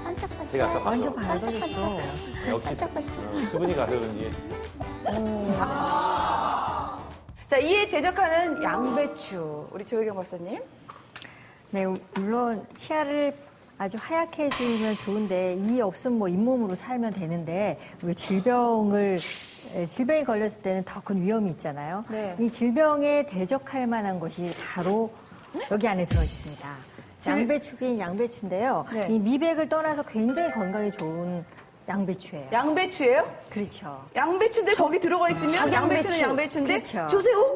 반짝반짝. 제가 아까 완전 봤어. 밝아졌어. 역시 수분이 가득은지. 자, 이에 대적하는 양배추. 우리 조혜경 박사님. 네, 물론 치아를 아주 하얗게 해주면 좋은데 이 없으면 뭐 잇몸으로 살면 되는데 우리 질병이 걸렸을 때는 더 큰 위험이 있잖아요. 네. 이 질병에 대적할 만한 것이 바로 여기 안에 들어있습니다. 양배추긴 양배추인데요. 네. 이 미백을 떠나서 굉장히 건강에 좋은 양배추예요. 양배추예요? 그렇죠. 양배추인데 거기 들어가 있으면 양배추는 양배추인데 그렇죠. 조세호?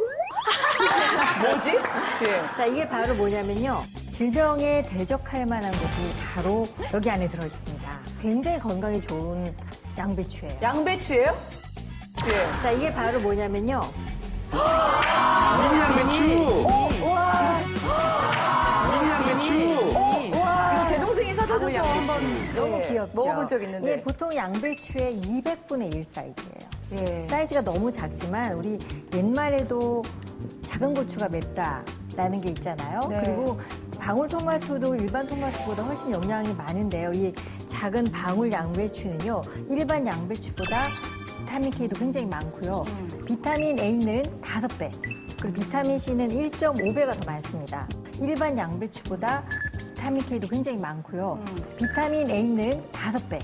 뭐지? 예. 자, 이게 바로 뭐냐면요. 질병에 대적할 만한 것이 바로 여기 안에 들어있습니다. 굉장히 건강에 좋은 양배추예요. 양배추예요? 예. 자, 이게 바로 뭐냐면요. 양배추. 양배추. 이거 제 동생이 사다 줘서 한번 너무 귀엽죠? 먹어본 적 있는데. 이게 보통 양배추의 200분의 1 사이즈예요. 예. 사이즈가 너무 작지만 우리 옛말에도 작은 고추가 맵다라는 게 있잖아요. 네. 그리고 방울토마토도 일반 토마토보다 훨씬 영양이 많은데요. 이 작은 방울 양배추는요. 일반 양배추보다 비타민 K도 굉장히 많고요. 비타민 A는 5배, 그리고 비타민 C는 1.5배가 더 많습니다. 일반 양배추보다 비타민 K도 굉장히 많고요. 비타민 A는 5배,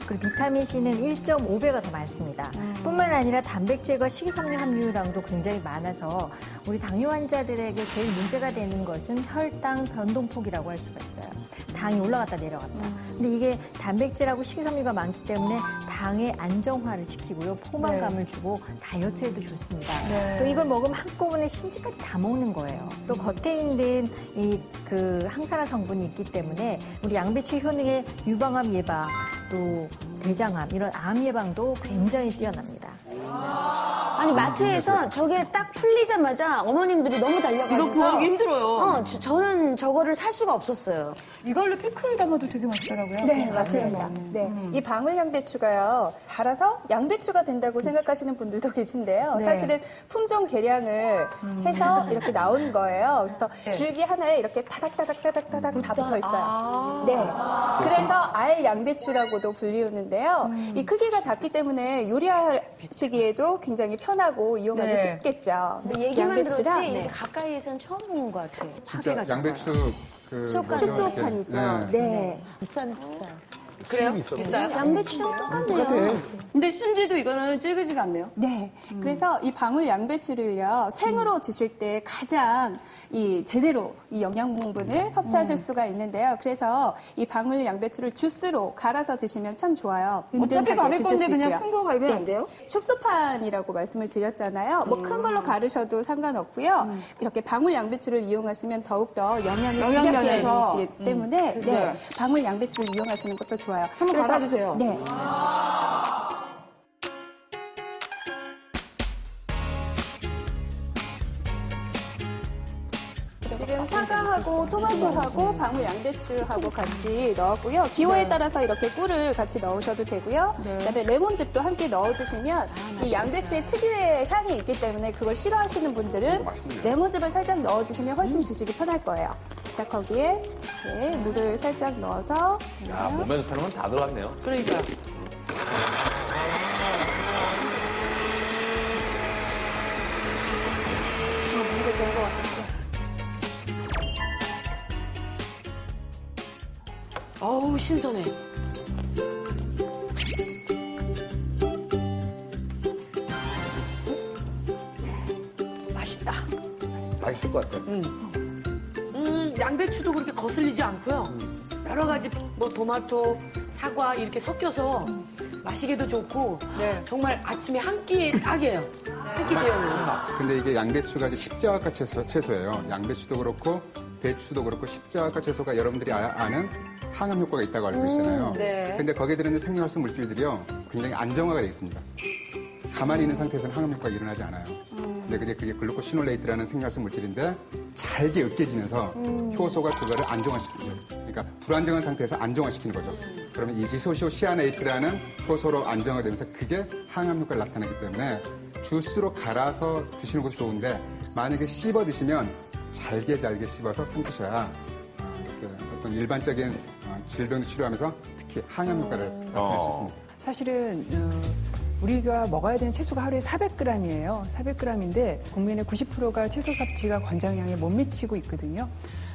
그리고 비타민 C는 1.5배가 더 많습니다. 뿐만 아니라 단백질과 식이섬유 함유량도 굉장히 많아서 우리 당뇨 환자들에게 제일 문제가 되는 것은 혈당 변동폭이라고 할 수가 있어요. 당이 올라갔다 내려갔다. 근데 이게 단백질하고 식이섬유가 많기 때문에 당의 안정화를 시키고요. 포만감을 주고 다이어트에도 좋습니다. 또 이걸 먹으면 한꺼번에 심지까지 다 먹는 거예요. 또 겉에 있는 그 항산화 성분이 있기 때문에 우리 양배추 효능의 유방암 예방, 또 대장암, 이런 암 예방도 굉장히 뛰어납니다. 아니 마트에서 저게 딱 풀리자마자 어머님들이 너무 달려가셔서 이거 구하기 힘들어요. 저는 저거를 살 수가 없었어요. 이걸로 피클 담아도 되게 맛있더라고요. 네, 맞습니다. 네. 이 방울 양배추가요, 자라서 양배추가 된다고 생각하시는 분들도 계신데요. 네. 사실은 품종 개량을 해서 이렇게 나온 거예요. 그래서 줄기 하나에 이렇게 타닥타닥타닥타닥 다 붙어 있어요. 네. 그래서 알 양배추라고도 불리우는데요. 이 크기가 작기 때문에 요리하시기에도 굉장히 편하고 이용하기 네. 쉽겠죠. 근데 얘기만 양배추랑 들었지 이렇게 가까이에서는 처음 보는 것 같아요. 진짜 양배추 축소판이죠. 네. 비싸면 비싸요. 그래요? 비싸요? 양배추랑 똑같네요. 근데 심지도 이거는 찔기지가 않네요. 네. 그래서 이 방울 양배추를요, 생으로 드실 때 가장 제대로 이 영양분을 섭취하실 수가 있는데요. 그래서 이 방울 양배추를 주스로 갈아서 드시면 참 좋아요. 어차피 든든하게 가릴 드실 건데 수 그냥 있고요. 큰 거 갈면 네. 안 돼요? 축소판이라고 말씀을 드렸잖아요. 뭐 큰 걸로 가르셔도 상관없고요. 이렇게 방울 양배추를 이용하시면 더욱더 영양이 영양면에서. 집약되어 있기 때문에 네. 방울 양배추를 이용하시는 것도 좋아요. 한번 갈아주세요. 네. 지금 사과하고 토마토하고 방울 양배추하고 같이 넣었고요. 기호에 따라서 이렇게 꿀을 같이 넣으셔도 되고요. 그다음에 레몬즙도 함께 넣어주시면 이 양배추의 특유의 향이 있기 때문에 그걸 싫어하시는 분들은 레몬즙을 살짝 넣어주시면 훨씬 드시기 편할 거예요. 자, 거기에 이렇게 물을 살짝 넣어서 야, 몸에 좋다는 건 다 들어갔네요. 그러니까. 어우, 신선해. 맛있다. 맛있을 것 같아. 양배추도 그렇게 거슬리지 않고요. 여러 가지 뭐 토마토, 사과 이렇게 섞여서 마시기도 좋고 정말 아침에 한 끼에 딱이에요. 한 끼 데우는. 근데 이게 양배추가 이제 십자가 채소예요. 양배추도 그렇고 배추도 그렇고 십자가 채소가 여러분들이 아는 항암 효과가 있다고 알고 있잖아요. 네. 근데 거기에 들어있는 생리활성 물질들이요, 굉장히 안정화가 되어 있습니다. 가만히 있는 상태에서는 항암 효과가 일어나지 않아요. 근데 그게 글루코시놀레이트라는 생리활성 물질인데 잘게 으깨지면서 효소가 그거를 안정화시키죠. 그러니까 불안정한 상태에서 안정화시키는 거죠. 그러면 이 이소시오시아네이트라는 효소로 안정화되면서 그게 항암 효과를 나타내기 때문에 주스로 갈아서 드시는 것도 좋은데 만약에 씹어 드시면 잘게 씹어서 삼키셔야 이렇게 어떤 일반적인 질병을 치료하면서 특히 항암 효과를 나타낼 수 있습니다. 사실은 우리가 먹어야 되는 채소가 하루에 400g이에요. 400g인데 국민의 90%가 채소 섭취가 권장량에 못 미치고 있거든요.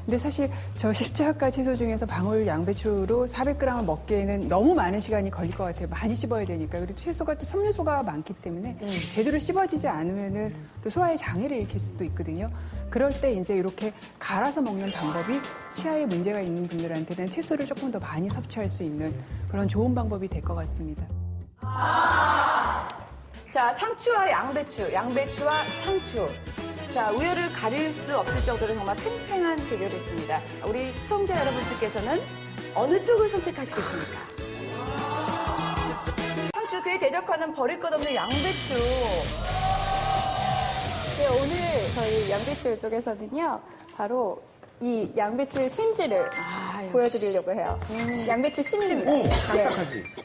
근데 사실 저 십자가 채소 중에서 방울 양배추로 400g을 먹기에는 너무 많은 시간이 걸릴 것 같아요. 많이 씹어야 되니까. 그리고 채소가 또 섬유소가 많기 때문에 제대로 씹어지지 않으면은 또 소화에 장애를 일으킬 수도 있거든요. 그럴 때 이제 이렇게 갈아서 먹는 방법이 치아에 문제가 있는 분들한테는 채소를 조금 더 많이 섭취할 수 있는 그런 좋은 방법이 될 것 같습니다. 자, 상추와 양배추, 양배추와 상추. 자, 우열을 가릴 수 없을 정도로 정말 팽팽한 대결이었습니다. 우리 시청자 여러분들께서는 어느 쪽을 선택하시겠습니까? 상추 그에 대적하는 버릴 것 없는 양배추. 네, 오늘 저희 양배추 쪽에서는요, 바로 이 양배추 심지를 보여드리려고 해요. 양배추 심입니다. 네.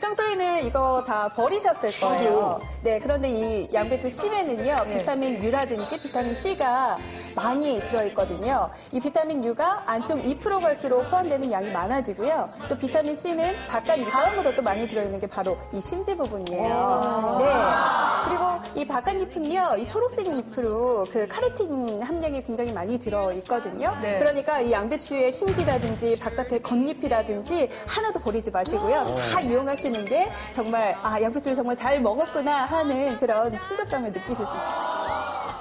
평소에는 이거 다 버리셨을 거예요. 네, 그런데 이 양배추 심에는요, 비타민 U라든지 비타민 C가 많이 들어있거든요. 이 비타민 U가 안쪽 2% 갈수록 포함되는 양이 많아지고요. 또 비타민 C는 바깥 다음으로 또 많이 들어있는 게 바로 이 심지 부분이에요. 네. 그리고 이 바깥잎은요, 이 초록색 잎으로 그 카로틴 함량이 굉장히 많이 들어있거든요. 네. 그러니까 이 양배추의 심지라든지 바깥의 겉잎이라든지 하나도 버리지 마시고요. 다 이용하시는 게 정말 양배추를 정말 잘 먹었구나 하는 그런 충족감을 느끼실 수 있어요.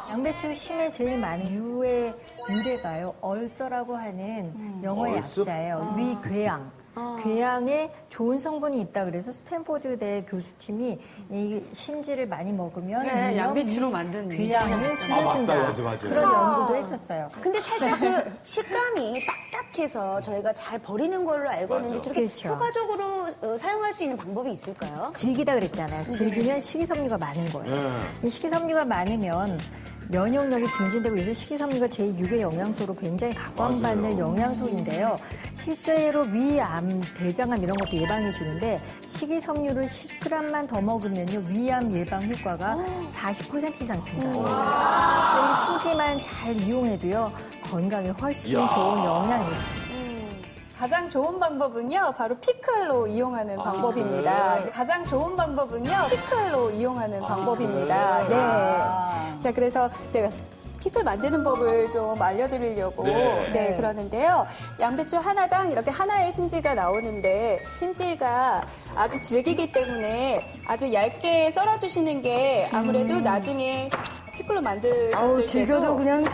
양배추 심에 제일 많은 유의 유래가요. 얼서라고 하는 영어의 약자예요. 위궤양. 궤양에 좋은 성분이 있다 그래서 스탠포드대 교수팀이 이 심지를 많이 먹으면 그래, 양배추로 만든 궤양을 줄여준다. 맞아. 그런 연구도 했었어요. 근데 살짝 그 식감이 딱딱해서 저희가 잘 버리는 걸로 알고 있는데 저렇게 그렇죠. 효과적으로 사용할 수 있는 방법이 있을까요? 질기다 그랬잖아요. 질기면 식이섬유가 많은 거예요. 이 식이섬유가 많으면 면역력이 증진되고 요새 식이섬유가 제6의 영양소로 굉장히 각광받는 영양소인데요. 실제로 위암, 대장암 이런 것도 예방해 주는데 식이섬유를 10g만 더 먹으면요 위암 예방 효과가 40% 이상 증가해요. 심지만 잘 이용해도요 건강에 훨씬 좋은 영향이 있습니다. 가장 좋은 방법은요, 바로 피클로 이용하는 방법입니다. 가장 좋은 방법은요, 피클로 이용하는 방법입니다. 네. 자, 그래서 제가 피클 만드는 법을 좀 알려드리려고 네, 그러는데요. 양배추 하나당 이렇게 하나의 심지가 나오는데 심지가 아주 질기기 때문에 아주 얇게 썰어주시는 게 아무래도 나중에 피클로 만드셨을 때도 그냥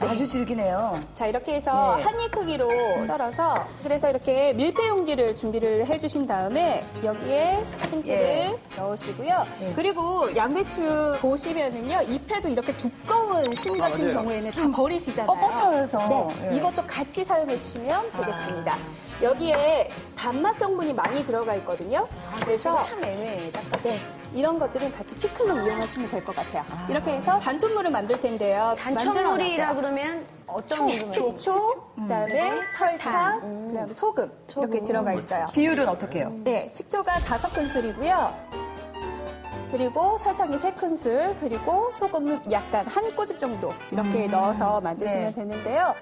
아주 질기네요. 자, 이렇게 해서 한 입 크기로 썰어서 그래서 이렇게 밀폐 용기를 준비를 해주신 다음에 여기에 심지를 넣으시고요. 그리고 양배추 보시면은요, 잎에도 이렇게 두꺼운 심 같은 경우에는 다 버리시잖아요. 뻣뻣해서. 네, 이것도 같이 사용해 주시면 되겠습니다. 여기에 단맛 성분이 많이 들어가 있거든요. 그래서 참 애매해. 네, 이런 것들은 같이 피클로 이용하시면 될 것 같아요. 이렇게 해서 단촛물을 만들 텐데요. 단촛물이라 그러면 어떤 물을 식초, 그다음에 설탕, 그다음에 소금 이렇게 들어가 있어요. 비율은 어떻게 해요? 네, 식초가 5큰술이고요. 그리고 설탕이 3큰술, 그리고 소금은 약간 한 꼬집 정도 이렇게 넣어서 만드시면 되는데요.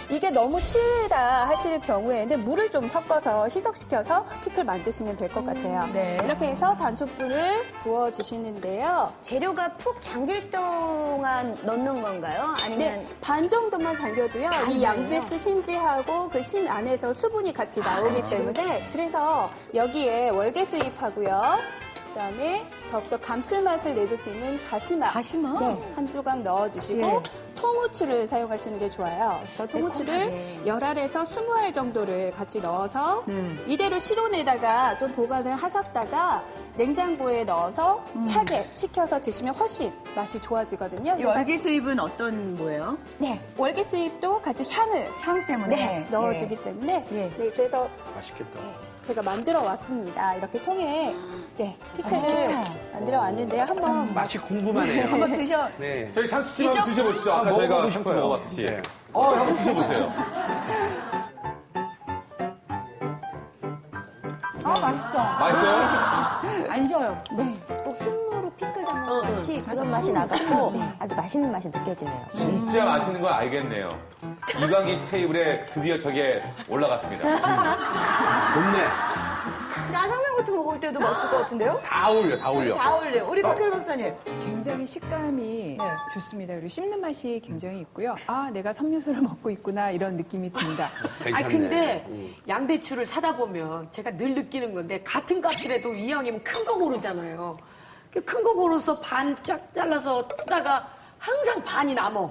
이게 너무 실다 하실 경우에는 물을 좀 섞어서 희석시켜서 피클 만드시면 될 것 같아요. 이렇게 해서 단촛불을 부어주시는데요. 재료가 푹 잠길 동안 넣는 건가요? 아니면 네, 반 정도만 잠겨도요. 이 양배추 심지하고 그 심 안에서 수분이 같이 나오기 때문에 그래서 여기에 월계수잎하고요. 그다음에 더욱더 감칠맛을 내줄 수 있는 다시마. 네, 한 조각 넣어주시고 통후추를 사용하시는 게 좋아요. 그래서 통후추를 10알에서 20알 정도를 같이 넣어서 이대로 실온에다가 좀 보관을 하셨다가 냉장고에 넣어서 차게 식혀서 드시면 훨씬 맛이 좋아지거든요. 이 월계수잎은 어떤 뭐예요? 네, 월계수잎도 같이 향을 향 때문에 넣어주기 때문에 네, 그래서 맛있겠다. 제가 만들어 왔습니다. 이렇게 통에 피클을 만들어 왔는데요. 한번 맛이 궁금하네요. 한번 드셔. 네. 저희 상추찜 한번 드셔보시죠. 아까 저희가 먹어보고 상추 싶어요. 먹어봤듯이. 네. 한번 드셔보세요. 맛있어. 맛있어요? 안 셔요. 꼭 순무로 피클 담는 같이 그런 맛이 나갖고 아주 맛있는 맛이 느껴지네요. 진짜 맛있는 걸 알겠네요. 이광기 씨 테이블에 드디어 저게 올라갔습니다. 좋네. 짜장면 같은 거 먹을 때도 맛있을 것 같은데요? 다 어울려, 다 어울려. 다 어울려. 우리 박혜로 박사님. 굉장히 식감이 좋습니다. 그리고 씹는 맛이 굉장히 있고요. 아, 내가 삼겹살을 먹고 있구나 이런 느낌이 듭니다. 아 근데 양배추를 사다 보면 제가 늘 느끼는 건데 같은 값이라도 이왕이면 큰 거 고르잖아요. 큰 거 고르서 반 쫙 잘라서 쓰다가 항상 반이 남어.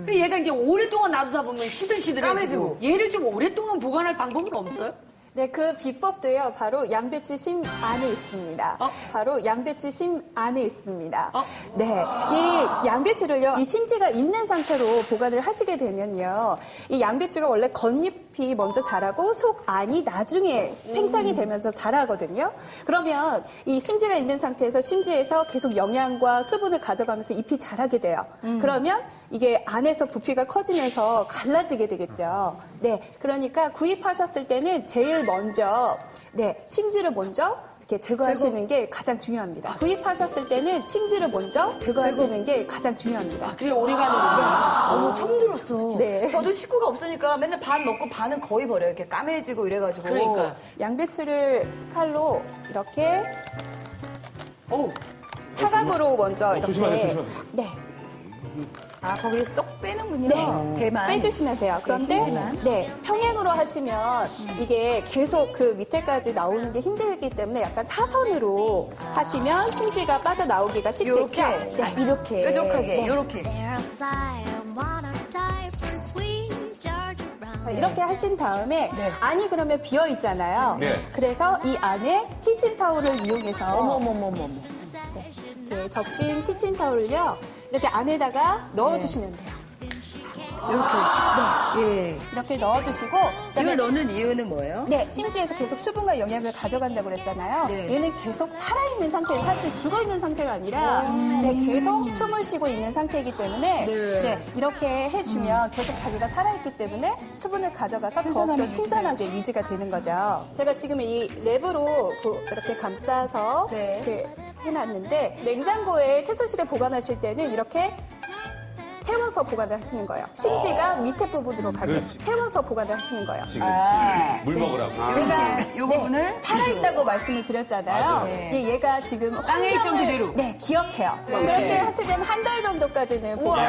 얘가 이제 오랫동안 놔두다 보면 시들시들해지고 까매지고. 얘를 좀 오랫동안 보관할 방법은 없어요? 네, 그 비법도요, 바로 양배추 심 안에 있습니다. 바로 양배추 심 안에 있습니다. 네, 이 양배추를요, 이 심지가 있는 상태로 보관을 하시게 되면요, 이 양배추가 원래 겉잎이 먼저 자라고 속 안이 나중에 팽창이 되면서 자라거든요. 그러면 이 심지가 있는 상태에서 심지에서 계속 영양과 수분을 가져가면서 잎이 자라게 돼요. 그러면 이게 안에서 부피가 커지면서 갈라지게 되겠죠. 네, 그러니까 구입하셨을 때는 제일 먼저 심지를 먼저 이렇게 제거하시는 게 가장 중요합니다. 구입하셨을 때는 심지를 먼저 제거하시는 게 가장 중요합니다. 그래 오래 가는구나. 처음 들었어. 네. 저도 식구가 없으니까 맨날 반 먹고 반은 거의 버려요. 이렇게 까매지고 이래가지고. 그러니까. 양배추를 칼로 이렇게 사각으로 먼저 이렇게 조심하세요. 네. 아, 거기에 쏙 빼는군요. 네. 배만. 빼주시면 돼요. 그런데 평행으로 하시면 이게 계속 그 밑에까지 나오는 게 힘들기 때문에 약간 사선으로 하시면 심지가 빠져나오기가 쉽겠죠? 요렇게. 네, 이렇게. 뾰족하게. 네. 요렇게. 자, 이렇게 하신 다음에 안이 그러면 비어 있잖아요. 네. 그래서 이 안에 키친타올을 이용해서 어머머머머. 이렇게 적신 키친타올을요 이렇게 안에다가 넣어주시면 돼요. 예. 이렇게 넣어주시고 이걸 넣는 이유는 뭐예요? 네, 심지에서 계속 수분과 영양을 가져간다고 그랬잖아요. 네. 얘는 계속 살아있는 상태, 사실 죽어있는 상태가 아니라 계속 숨을 쉬고 있는 상태이기 때문에 이렇게 해주면 계속 자기가 살아있기 때문에 수분을 가져가서 더욱더 신선하게 유지가 되는 거죠. 제가 지금 이 랩으로 이렇게 감싸서 이렇게 해놨는데 냉장고에 채소실에 보관하실 때는 이렇게 세워서 보관을 하시는 거예요. 심지가 밑에 부분으로 가게 그렇지. 세워서 보관을 하시는 거예요. 그렇지. 물 먹으라고. 얘가 이 부분을 살아있다고 말씀을 드렸잖아요. 맞아요. 얘가 지금 땅에 있던 환경을, 그대로. 기억해요. 그렇게 하시면 한 달 정도까지는 보관을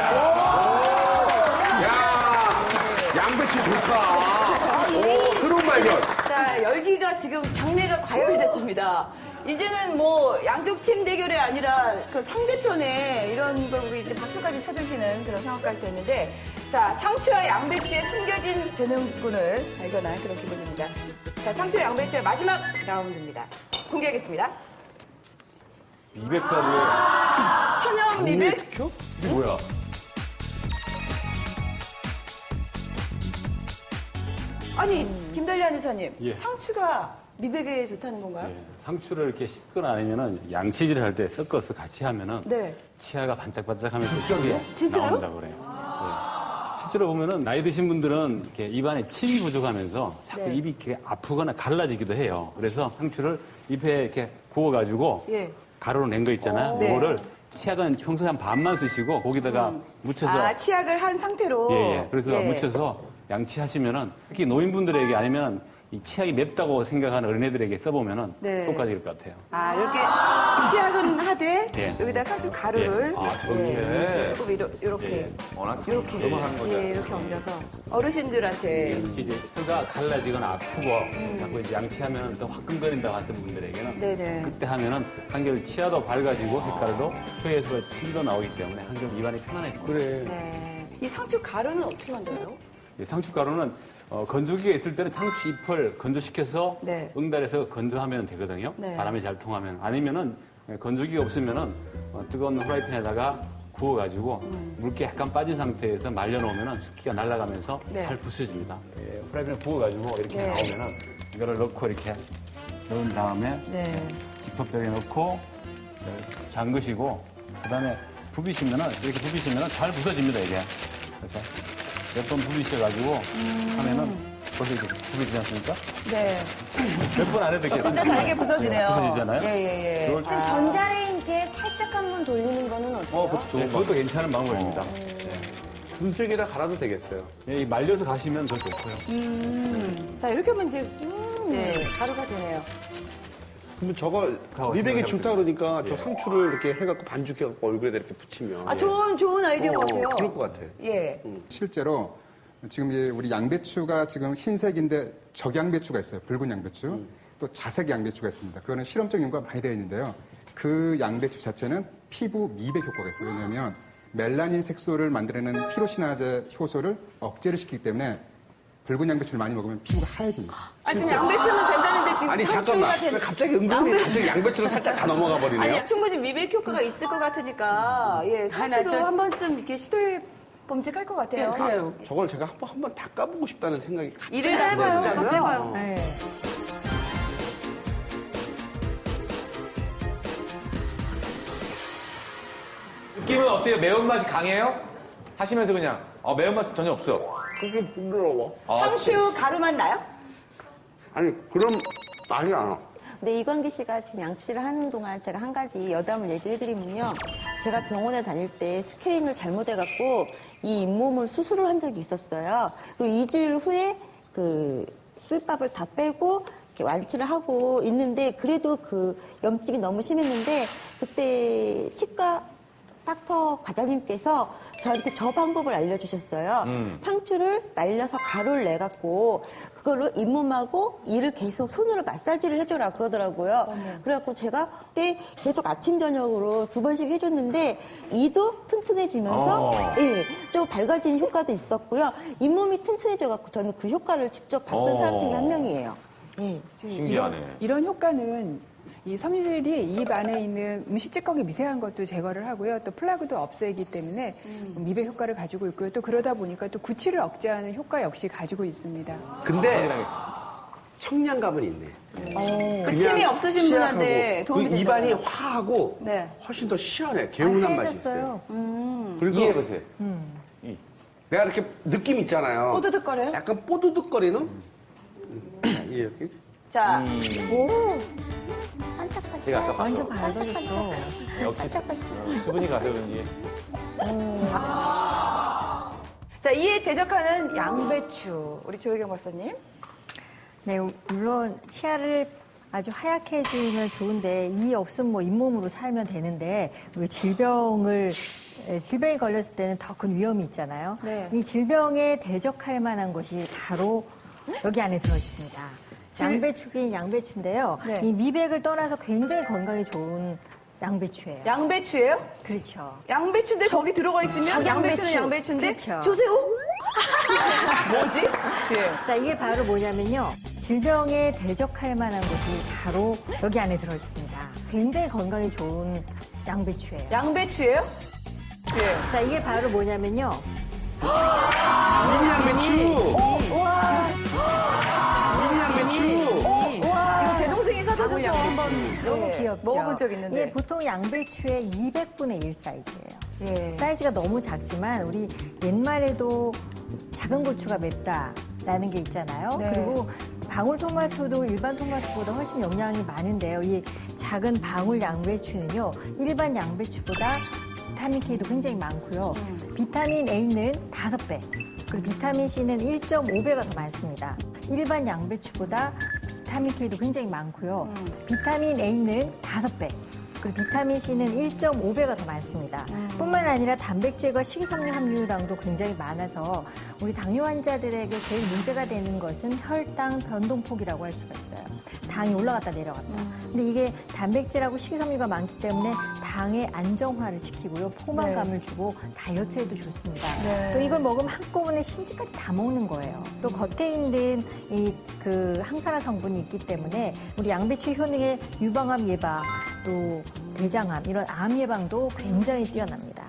야, 양배추 좋다. 오, 새로운 발견. 자, 열기가 지금 장내가 과열됐습니다. 이제는 뭐 양쪽 팀 대결이 아니라 그 상대편에 이런 걸 우리 이제 박수까지 쳐주시는 그런 상황까지 됐는데, 자, 상추와 양배추의 숨겨진 재능군을 발견한 그런 기분입니다. 자, 상추와 양배추의 마지막 라운드입니다. 공개하겠습니다. 미백가루에 천연 미백. 이게 뭐야? 아니, 김달리안 이사님, 예. 상추가 미백에 좋다는 건가요? 예, 상추를 이렇게 씹거나 아니면은 양치질을 할 때 섞어서 같이 하면은 네. 치아가 반짝반짝하면서 쪽이 진짜요? 나온다고 그래요. 예. 실제로 보면은 나이 드신 분들은 이렇게 입안에 침이 부족하면서 자꾸 입이 이렇게 아프거나 갈라지기도 해요. 그래서 상추를 잎에 이렇게 구워가지고 가루로 낸 거 있잖아요. 그거를 치약은 평소에 한 반만 쓰시고 거기다가 묻혀서 아, 치약을 한 상태로. 그래서 묻혀서 양치하시면은 특히 노인분들에게 아니면 이 치약이 맵다고 생각하는 어린애들에게 써보면은 효과가 될 것 같아요. 아, 이렇게 치약은 하되 여기다 상추 가루를 저렇게. 조금 이렇게 워낙 이렇게 조금하는 거죠. 이렇게 얹어서 어르신들한테 특히 이제 혀가 갈라지거나 아프고 자꾸 이제 양치하면 더 화끈거린다고 하시는 분들에게는 그때 하면은 한결 치아도 밝아지고 색깔도 혀에서 침도 나오기 때문에 한결 입안이 편안해집니다. 네. 이 상추 가루는 어떻게 만들어요? 상추가루는 건조기가 있을 때는 상추 잎을 건조시켜서 네. 응달해서 건조하면 되거든요. 네. 바람이 잘 통하면. 아니면은 건조기가 없으면은 뜨거운 후라이팬에다가 구워가지고 물기 약간 빠진 상태에서 말려놓으면은 습기가 날아가면서 잘 부서집니다. 후라이팬에 구워가지고 이렇게 나오면은 이거를 넣고 이렇게 넣은 다음에 지퍼백에 넣고 잠그시고 그다음에 부비시면은 이렇게 부비시면은 잘 부서집니다 이게. 그래서 몇 번 부비셔가지고 하면은 벌써 이렇게 부비지 않습니까? 네. 몇 번 안 해도 이렇게 진짜 잘게 부서지네요. 부서지잖아요. 예. 그럴 때 그럼 전자레인지에 살짝 한번 돌리는 거는 어때요? 그것도 괜찮은 방법입니다. 분쇄기에다 갈아도 되겠어요. 이 말려서 가시면 더 좋고요. 자, 이렇게 하면 이제 가루가 되네요. 그러면 저거 미백이 좋다 그러니까 저 상추를 이렇게 해갖고 반죽해갖고 얼굴에다 이렇게 붙이면. 아, 좋은 아이디어 같아요. 그럴 것 같아. 예. 실제로 지금 우리 양배추가 지금 흰색인데 적양배추가 있어요. 붉은 양배추. 또 자색 양배추가 있습니다. 그거는 실험적 연구가 많이 되어 있는데요. 그 양배추 자체는 피부 미백 효과가 있어요. 왜냐하면 멜라닌 색소를 만들어내는 피로시나제 효소를 억제를 시키기 때문에 붉은 양배추를 많이 먹으면 피부가 하얘집니다. 아, 지금 양배추는 된다는데 지금 아니, 상추가 잠깐만. 왜 갑자기 은근히 갑자기 양배추로 살짝 다 넘어가 버리네요. 아니, 충분히 미백 효과가 있을 것 같으니까, 예, 상추도 한 번쯤 이렇게 시도해 범직할 것 같아요. 네, 그래요. 저걸 제가 한번 닦아보고 싶다는 생각이 이를 닦아보시다고요? 네. 느낌은 어때요? 매운맛이 강해요? 하시면서 그냥 매운맛은 전혀 없어. 그게 부드러워. 상추 가루만 나요? 아니, 그럼 맛이 안 나. 근데 이광기 씨가 지금 양치를 하는 동안 제가 한 가지 여담을 얘기해드리면요. 제가 병원에 다닐 때 스크린을 잘못해갖고 이 잇몸을 수술을 한 적이 있었어요. 그리고 2주일 후에 그 실밥을 다 빼고 이렇게 완치를 하고 있는데 그래도 그 염증이 너무 심했는데 그때 치과 닥터 과장님께서 저한테 저 방법을 알려주셨어요. 상추를 말려서 가루를 내갖고 그걸로 잇몸하고 이를 계속 손으로 마사지를 해줘라 그러더라고요. 그래갖고 제가 그때 계속 아침 저녁으로 2번씩 해줬는데 이도 튼튼해지면서 예, 좀 밝아진 효과도 있었고요. 잇몸이 튼튼해져갖고 저는 그 효과를 직접 봤던 사람 중에 한 명이에요. 예. 신기하네. 이런 효과는 이 섬유질이 입 안에 있는 음식 찌꺼기 미세한 것도 제거를 하고요. 또 플라그도 없애기 때문에 미백 효과를 가지고 있고요. 또 그러다 보니까 또 구취를 억제하는 효과 역시 가지고 있습니다. 근데 청량감은 있네. 그 침이 없으신 분한테 도움이 그 된다. 입안이 화하고 네. 훨씬 더 시원해. 개운한 맛이 있어요. 그리고 이해해보세요. 내가 이렇게 느낌 있잖아요. 뽀드득거려요? 약간 뽀드득거리는? 이렇게. 자, 제가 아까 완전 밝아졌어. 역시 수분이 가서 그런지. 자, 이에 대적하는 양배추. 우리 조혜경 박사님. 네, 물론 치아를 아주 하얗게 해주면 좋은데 이 없으면 뭐 잇몸으로 살면 되는데 우리 질병이 걸렸을 때는 더 큰 위험이 있잖아요. 네. 이 질병에 대적할 만한 것이 바로 여기 안에 들어있습니다. 양배추긴 양배추인데요. 네. 이 미백을 떠나서 굉장히 건강에 좋은 양배추예요. 양배추예요? 그렇죠. 양배추인데 거기 들어가 있으면 양배추는 양배추인데 그렇죠. 조세호? 뭐지? 예. 자, 이게 바로 뭐냐면요. 질병에 대적할 만한 것이 바로 여기 안에 들어있습니다. 굉장히 건강에 좋은 양배추예요. 양배추예요? 예. 자, 이게 바로 뭐냐면요. 미니 양배추! 미니 양배추! 이거 제 동생이 사다 줘서 한번 너무 귀엽죠? 먹어본 적 있는데. 이게 보통 양배추의 200분의 1 사이즈예요. 예. 사이즈가 너무 작지만 우리 옛말에도 작은 고추가 맵다라는 게 있잖아요. 네. 그리고 방울토마토도 일반 토마토보다 훨씬 영양이 많은데요. 이 작은 방울 양배추는요. 일반 양배추보다 비타민 K도 굉장히 많고요. 비타민 A는 5배, 그리고 비타민 C는 1.5배가 더 많습니다. 일반 양배추보다 비타민 K도 굉장히 많고요. 비타민 A는 5배, 그리고 비타민 C는 1.5배가 더 많습니다. 뿐만 아니라 단백질과 식이섬유 함유량도 굉장히 많아서 우리 당뇨 환자들에게 제일 문제가 되는 것은 혈당 변동폭이라고 할 수가 있어요. 당이 올라갔다 내려갔다. 근데 이게 단백질하고 식이섬유가 많기 때문에 당의 안정화를 시키고요. 포만감을 주고 다이어트에도 좋습니다. 또 이걸 먹으면 한꺼번에 심지까지 다 먹는 거예요. 또 겉에 있는 그 항산화 성분이 있기 때문에 우리 양배추 효능의 유방암 예방, 또 대장암, 이런 암 예방도 굉장히 뛰어납니다.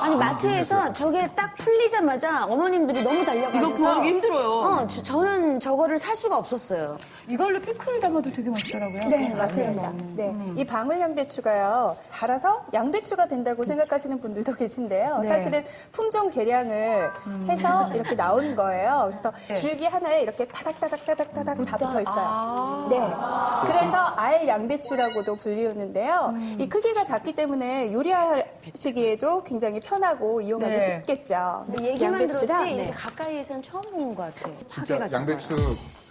아니 마트에서 저게 딱 풀리자마자 어머님들이 너무 달려가서 이거 구하기 힘들어요. 저는 저거를 살 수가 없었어요. 이걸로 피클 담아도 되게 맛있더라고요. 네, 맞습니다. 네. 이 방울 양배추가요, 자라서 양배추가 된다고 생각하시는 분들도 계신데요. 네. 사실은 품종 개량을 해서 이렇게 나온 거예요. 그래서 줄기 하나에 이렇게 타닥타닥 다 붙어 있어요. 네. 그래서 알 양배추라고도 불리우는데요. 이 크기가 작기 때문에 요리하시기에도 굉장히 편하고 이용하기 네. 쉽겠죠. 얘기만 양배추랑 들었지 가까이에서는 처음 본 것 같아요. 진짜 양배추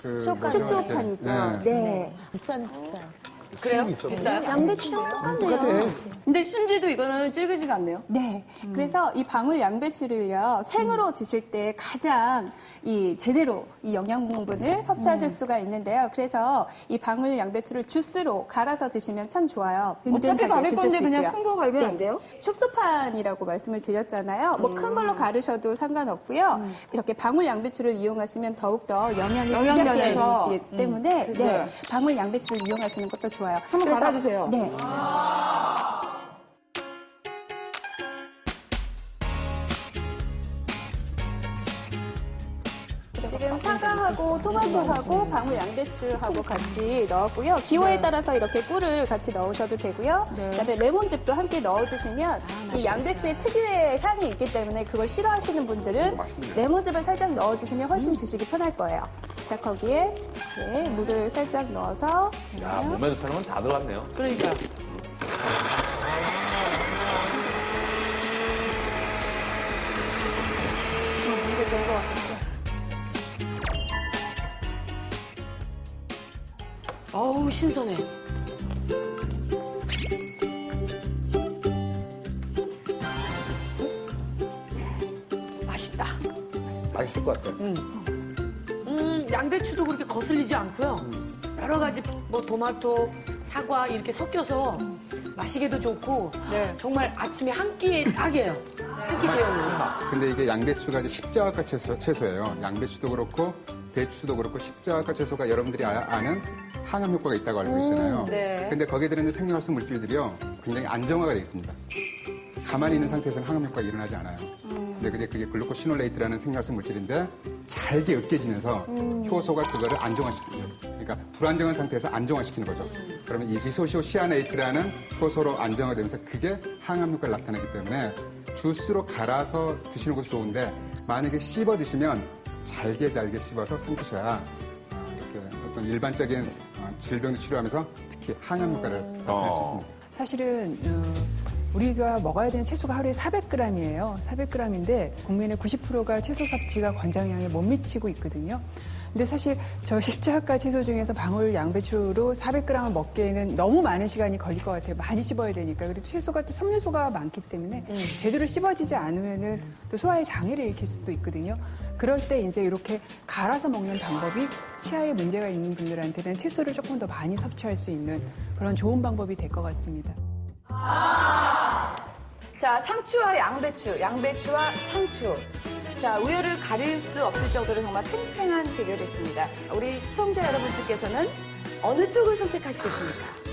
축소판이죠. 네. 비싼 비싸요. 그래요? 비싸요? 양배추랑 똑같네요. 근데 심지도 이거는 찔기지가 않네요. 네. 그래서 이 방울 양배추를요, 생으로 드실 때 가장 이 제대로 이 영양분을 섭취하실 수가 있는데요. 그래서 이 방울 양배추를 주스로 갈아서 드시면 참 좋아요. 어차피 든든하게 갈을 드실 건데 수 그냥 있고요. 큰 거 갈면 안 돼요? 축소판이라고 말씀을 드렸잖아요. 뭐 큰 걸로 가르셔도 상관없고요. 이렇게 방울 양배추를 이용하시면 더욱더 영양이 영양면에서. 집약되어 있기 때문에 네, 방울 양배추를 이용하시는 것도 좋아요. 한번 그래서- 갈아주세요. 네. 지금 사과하고 토마토하고 방울 양배추하고 같이 넣었고요. 기호에 따라서 이렇게 꿀을 같이 넣으셔도 되고요. 그다음에 레몬즙도 함께 넣어주시면 이 양배추의 특유의 향이 있기 때문에 그걸 싫어하시는 분들은 레몬즙을 살짝 넣어주시면 훨씬 드시기 편할 거예요. 자, 거기에 이렇게 물을 살짝 넣어서 야, 몸에 좋다는 건 다 들어갔네요. 그러니까. 어우, 신선해. 맛있다. 맛있을 것 같아. 양배추도 그렇게 거슬리지 않고요. 여러 가지 뭐 토마토, 사과 이렇게 섞여서 마시기도 좋고 정말 아침에 한 끼에 딱이에요. 한 끼 대용으로. 근데 이게 양배추가 이제 십자가 채소예요. 양배추도 그렇고 배추도 그렇고 십자가 채소가 여러분들이 아는 항암 효과가 있다고 알고 있잖아요. 네. 근데 거기에 들어있는 생리활성 물질들이요 굉장히 안정화가 되어 있습니다. 가만히 있는 상태에서는 항암 효과가 일어나지 않아요. 근데 그게 글루코시놀레이트라는 생리활성 물질인데 잘게 으깨지면서 효소가 그거를 안정화시키죠. 그러니까 불안정한 상태에서 안정화시키는 거죠. 그러면 이 이소시오시아네이트라는 효소로 안정화되면서 그게 항암 효과를 나타내기 때문에 주스로 갈아서 드시는 것도 좋은데 만약에 씹어 드시면 잘게 씹어서 삼키셔야 이렇게 어떤 일반적인 질병도 치료하면서 특히 항암 효과를 나타낼 수 있습니다. 사실은 우리가 먹어야 되는 채소가 하루에 400g이에요. 400g인데 국민의 90%가 채소 섭취가 권장량에 못 미치고 있거든요. 근데 사실 저 십자가 채소 중에서 방울 양배추로 400g을 먹기에는 너무 많은 시간이 걸릴 것 같아요. 많이 씹어야 되니까. 그리고 채소가 또 섬유소가 많기 때문에 제대로 씹어지지 않으면은 또 소화에 장애를 일으킬 수도 있거든요. 그럴 때 이제 이렇게 갈아서 먹는 방법이 치아에 문제가 있는 분들한테는 채소를 조금 더 많이 섭취할 수 있는 그런 좋은 방법이 될 것 같습니다. 자, 상추와 양배추, 양배추와 상추. 자, 우열을 가릴 수 없을 정도로 정말 팽팽한 대결이었습니다. 우리 시청자 여러분들께서는 어느 쪽을 선택하시겠습니까?